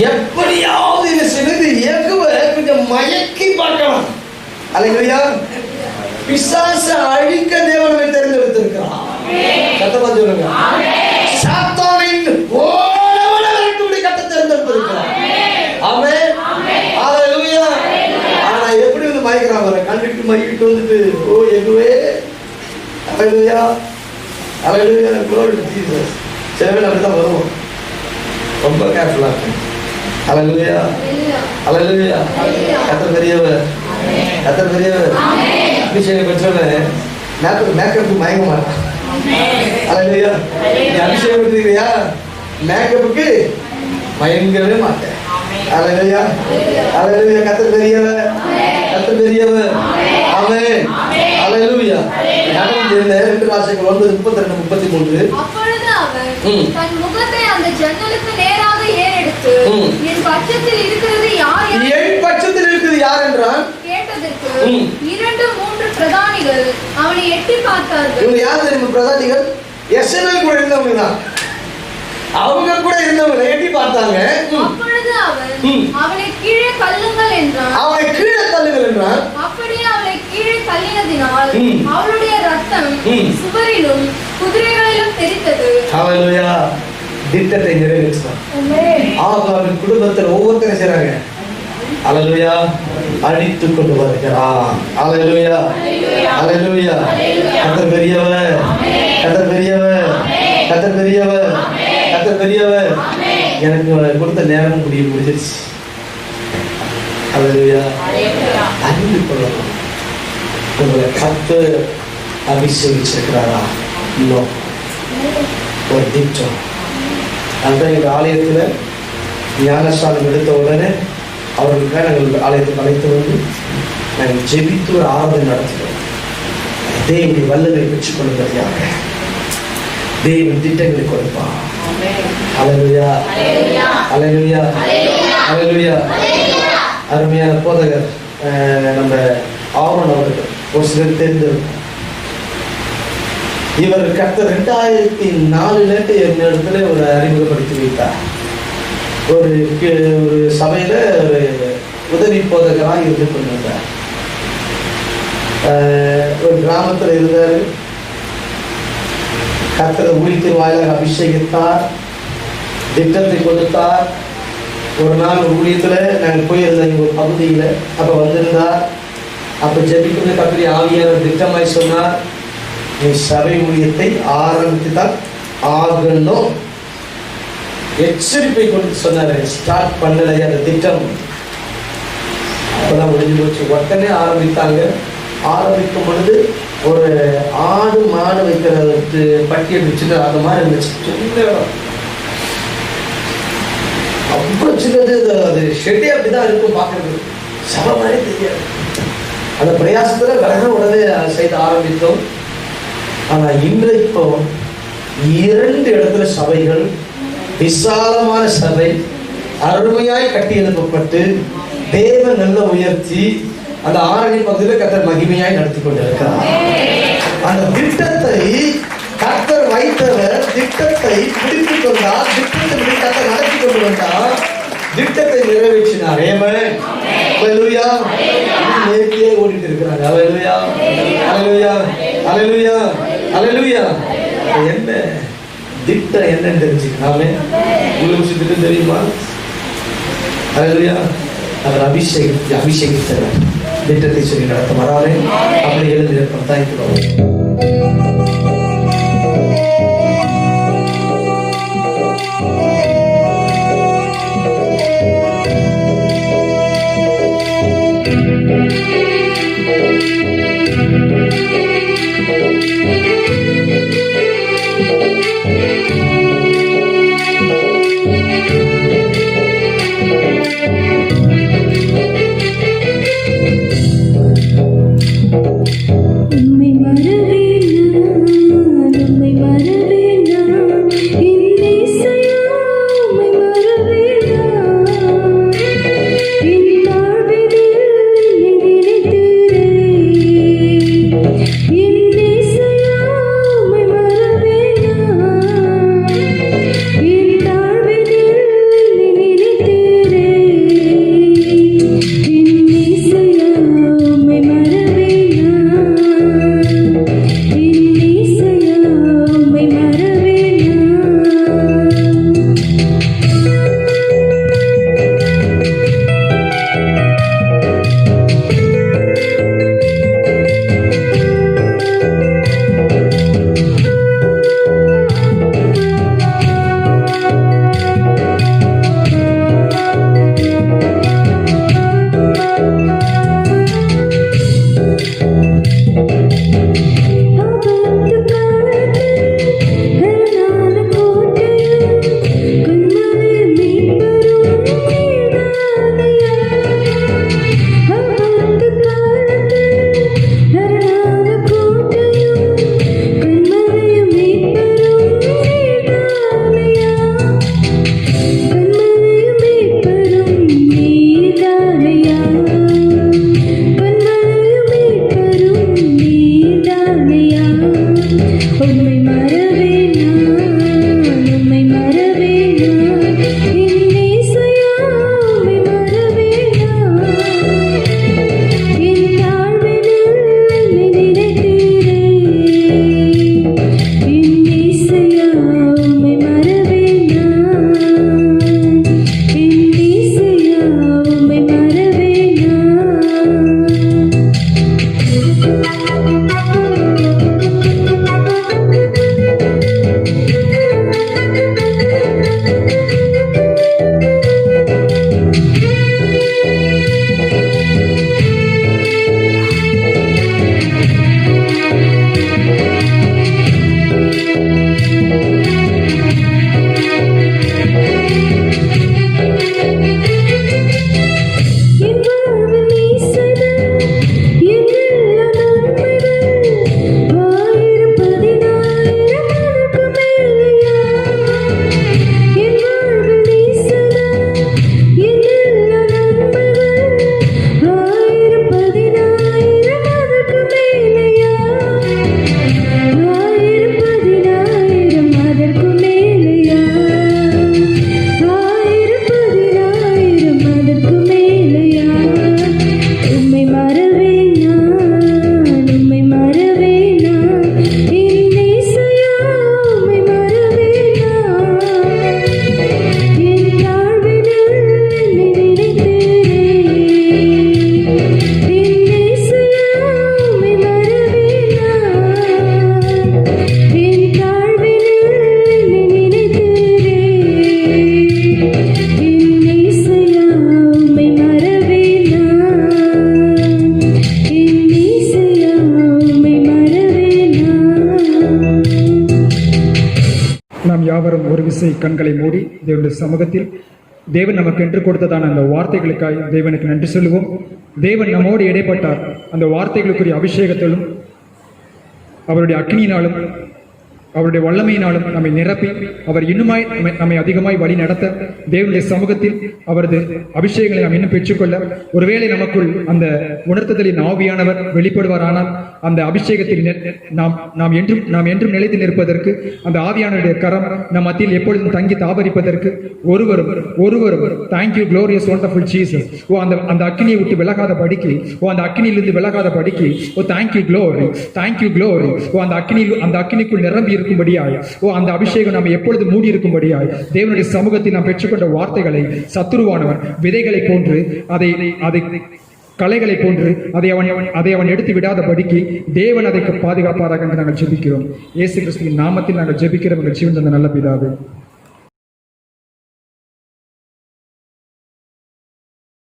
எப்படியாவது இதை செய்து இயக்குவ கொஞ்சம் மயக்கி பார்க்கலாம். அல்லேலூயா. பிசாசை அழிக்க தேவனை தெரிந்தெடுத்திருக்கிறான். சத்தமா சொல்லுங்க. சாத்தானின் ஓடவன விரட்டும்படி கட்ட தெரிந்தெடுத்திருக்கிறான். ஆமென். அல்லேலூயா. ஆனா எப்படி வந்து மயக்கிறான் வர? கண்ணுக்கு மையிட்டு வந்துட்டு ஓ எதுவே. அல்லேலூயா, அல்லேலூயா. glory to Jesus. சில பேர் அப்படிதான் வருவோம். ரொம்ப கேர்ஃபுல்லா இருக்கு. அல்லேலூயா, அல்லேலூயா. கர்த்தர் பெரியவர், கர்த்தர் பெரியவர். அபிஷேகம் பெற்றவன் மேக்கப்புக்கு மயங்க மாட்டான். அல்லேலூயா. நீ அபிஷேகம் பெற்றிருக்கியா? மேக்கப்புக்கு மயங்கவே மாட்டேன். அல்லேலூயா, அல்லேலூயா. கர்த்தர் பெரியவர், கர்த்தர் பெரியவர். ஆமென், அல்லேலூயா. இந்த 2 வாசிகள் 9:32-33. அப்பொழுது அவன் தன் முகத்தை அந்த ஜன்னலுக்கு நேராக ஏறெடுத்து என் பட்சத்தில் இருக்கிறது யார் என் பட்சத்தில் இருக்கிறது யார் என்றான் கேட்டதற்கு 2-3 பிரதானிகள் அவனை எட்டி பார்த்தார்கள். இவங்க யார் தெரியுமா பிரதானிகள்? எஸ்என்எல் கூட இருந்தவங்க தான். அவங்க கூட இருந்தவங்க எட்டி பார்த்தாங்க. அப்பொழுது அவன் அவனை கீழே தள்ளுங்கள் என்றான். அவனை கீழே தள்ளுங்கள் என்றான். அப்படியே அவனை கீழே தள்ளினதினால் அவளுடைய ரத்தம் சுவரிலும் குதிரைகளிலும் தெரித்தது. ஹல்லேலூயா. திட்டத்தை நிறைவேற்றினான். அவன் குடும்பத்தில் ஒவ்வொருத்தரும் செய்றாங்க. ஹல்லேலூயா. அழித்து கொண்டு வருகிறான். ஹல்லேலூயா, ஹல்லேலூயா. கர்த்தர் பெரியவர், கர்த்தர் பெரியவர், கர்த்தர் பெரியவர், கர்த்தர் பெரியவர். எனக்கு கொடுத்த நேரம் முடிஞ்சிருச்சு. ஹல்லேலூயா. அறிந்து கொள்ளணும், உங்களை கர்த்தர் அபிஷேகிச்சிருக்கிறாரா? இன்னும் ஒரு திட்டம். அதுதான் எங்கள் ஆலயத்தில் ஞானஸ்தானம் எடுத்த உடனே அவர்களுக்காக நாங்கள் ஆலயத்துக்கு அழைத்து வந்து நாங்கள் ஜெபித்து ஒரு ஆராதனை நடத்துகிறோம். தேவனுடைய வல்லமை பெற்றுக் கொள்வதற்காக தேவன் திட்டங்களை கொடுப்பான். அல்லேலூயா, அல்லேலூயா, அல்லேலூயா. அருமையான போதகர் நம்ம ஆரோன் அவர்கள் ஒரு சிலர் தெரிந்திருக்கும். இவர் கர்த்தர் 2004 என்னிடத்துல ஒரு அறிமுகப்படுத்தி வைத்தார். ஒரு சபையில ஒரு உதவி போதகராக இருந்து கொண்டிருந்தார். ஒரு கிராமத்தில் இருந்தார். கர்த்தர் ஊழியத்தின் வாயிலாக அபிஷேகித்தார், திட்டத்தை கொடுத்தார். ஒரு நாள் ஊழியத்தில் நாங்கள் போயிருந்தோம் எங்கள் ஒரு பகுதியில். அப்போ வந்திருந்தார். அப்போ ஜெபிக்கிற கர்த்தருடைய ஆவியானவர் திட்டமாய் சொன்னார், நீ சபை ஊழியத்தை ஆரம்பித்துதான் ஆகணும். எச்சரிப்பை கொண்டு சொன்னார். ஸ்டார்ட் பண்ணலையே அந்த திட்டம். அப்பதான் முடிஞ்சு போச்சு. உடனே ஆரம்பித்தாங்க. ஆரம்பிக்கும் பொழுது ஒரு ஆடு மாடு வைக்கிறதுக்கு பட்டியல் வச்சுட்டு அந்த மாதிரி இருந்துச்சு. சின்ன இடம், அவ்வளோ சின்னது. அது ஷெட்டே அப்படிதான் இருக்கும் பார்க்கறது. சபை மாதிரி தெரியாது. அந்த பிரயாசத்துல விலக உடனே செய்து ஆரம்பித்தோம். ஆனா இன்றைக்கு 2 இடத்துல சபைகள், விசாலமான சபை, அருமையாய் கட்டி எழுப்பப்பட்டு தேவன் நல்ல உயர்த்தி அந்த ஆரணி பகுதியில் கர்த்தர் மகிமையாய் நடத்தி கொண்டிருக்கிறார். அந்த திட்டத்தை கர்த்தர் வைத்தவர் திட்டத்தை பிடித்துக் கொண்டார். திட்டத்தை கர்த்தர் நடத்தி கொண்டு வந்தார். திட்டத்தை நிறைவேற்றினார். அல்லேலூயா. நேர்த்தியே ஓடிட்டு இருக்கிறாங்க. அல்லேலூயா, அல்லேலூயா, அல்லேலூயா, அல்லேலூயா. என்ன திட்டம் என்னன்னு தெரிஞ்சுக்கலாமே. உங்களுக்கு திட்டம் தெரியுமா? அல்லேலூயா. அவர் அபிஷேகித்தவர் திட்டத்தை சொல்லி நடத்த வராமே. அப்படி எழுந்திருப்போம். தேங்க்யூ. உம்மை மறவேன் கண்களை மூடி தேவனுடைய சமூகத்தில் தேவன் நமக்கு என்று கொடுத்ததான அந்த வார்த்தைகளுக்காய் தேவனுக்கு நன்றி சொல்லுவோம். தேவன் நம்மோடு இடைப்பட்டார். அந்த வார்த்தைகளுக்குரிய அபிஷேகத்திலும் அவருடைய அக்னியினாலும் அவருடைய வல்லமையினாலும் நம்மை நிரப்பி அவர் இன்னுமாய் நம்மை அதிகமாய் வழி நடத்த தேவனுடைய சமூகத்தில் அவரது அபிஷேகங்களை நாம் இன்னும் பெற்றுக்கொள்ள ஒருவேளை நமக்குள் அந்த உணர்த்துதலின் ஆவியானவர் வெளிப்படுவாரானால் அந்த அபிஷேகத்தில் நாம் என்றும் நிலைத்து நிற்பதற்கு அந்த ஆவியானவருடைய கரம் நம் மத்தியில் எப்பொழுதும் தங்கி தாபரிப்பதற்கு ஒருவரும் தேங்க்யூ க்ளோரியஸ் வண்டர்ஃபுல் ஜீசஸ் அந்த அக்னியை விட்டு விலகாத படிக்கு அந்த அக்னியிலிருந்து விலகாத படிக்கு தேங்க்யூ க்ளோரி அந்த அக்னிக்குள் நிரம்பி இருக்கும்படியாய் அந்த அபிஷேகம் நாம் எப்பொழுது மூடி இருக்கும்படியாய் தேவனுடைய சமூகத்தில் நாம் பெற்றுக்கொண்ட வார்த்தைகளை சத்துருவானவன் விதைகளை போன்று அதை கலைகளை போன்று அதை அவன் எடுத்து விடாதபடிக்கு தேவன் அதை பாதுகாப்பாராக என்று நாங்கள் ஜெபிக்கிறோம். இயேசு கிறிஸ்துவின் நாமத்தில் நாங்கள் ஜெபிக்கிறோம். ஜீவன் தந்த நல்ல பிதாவே.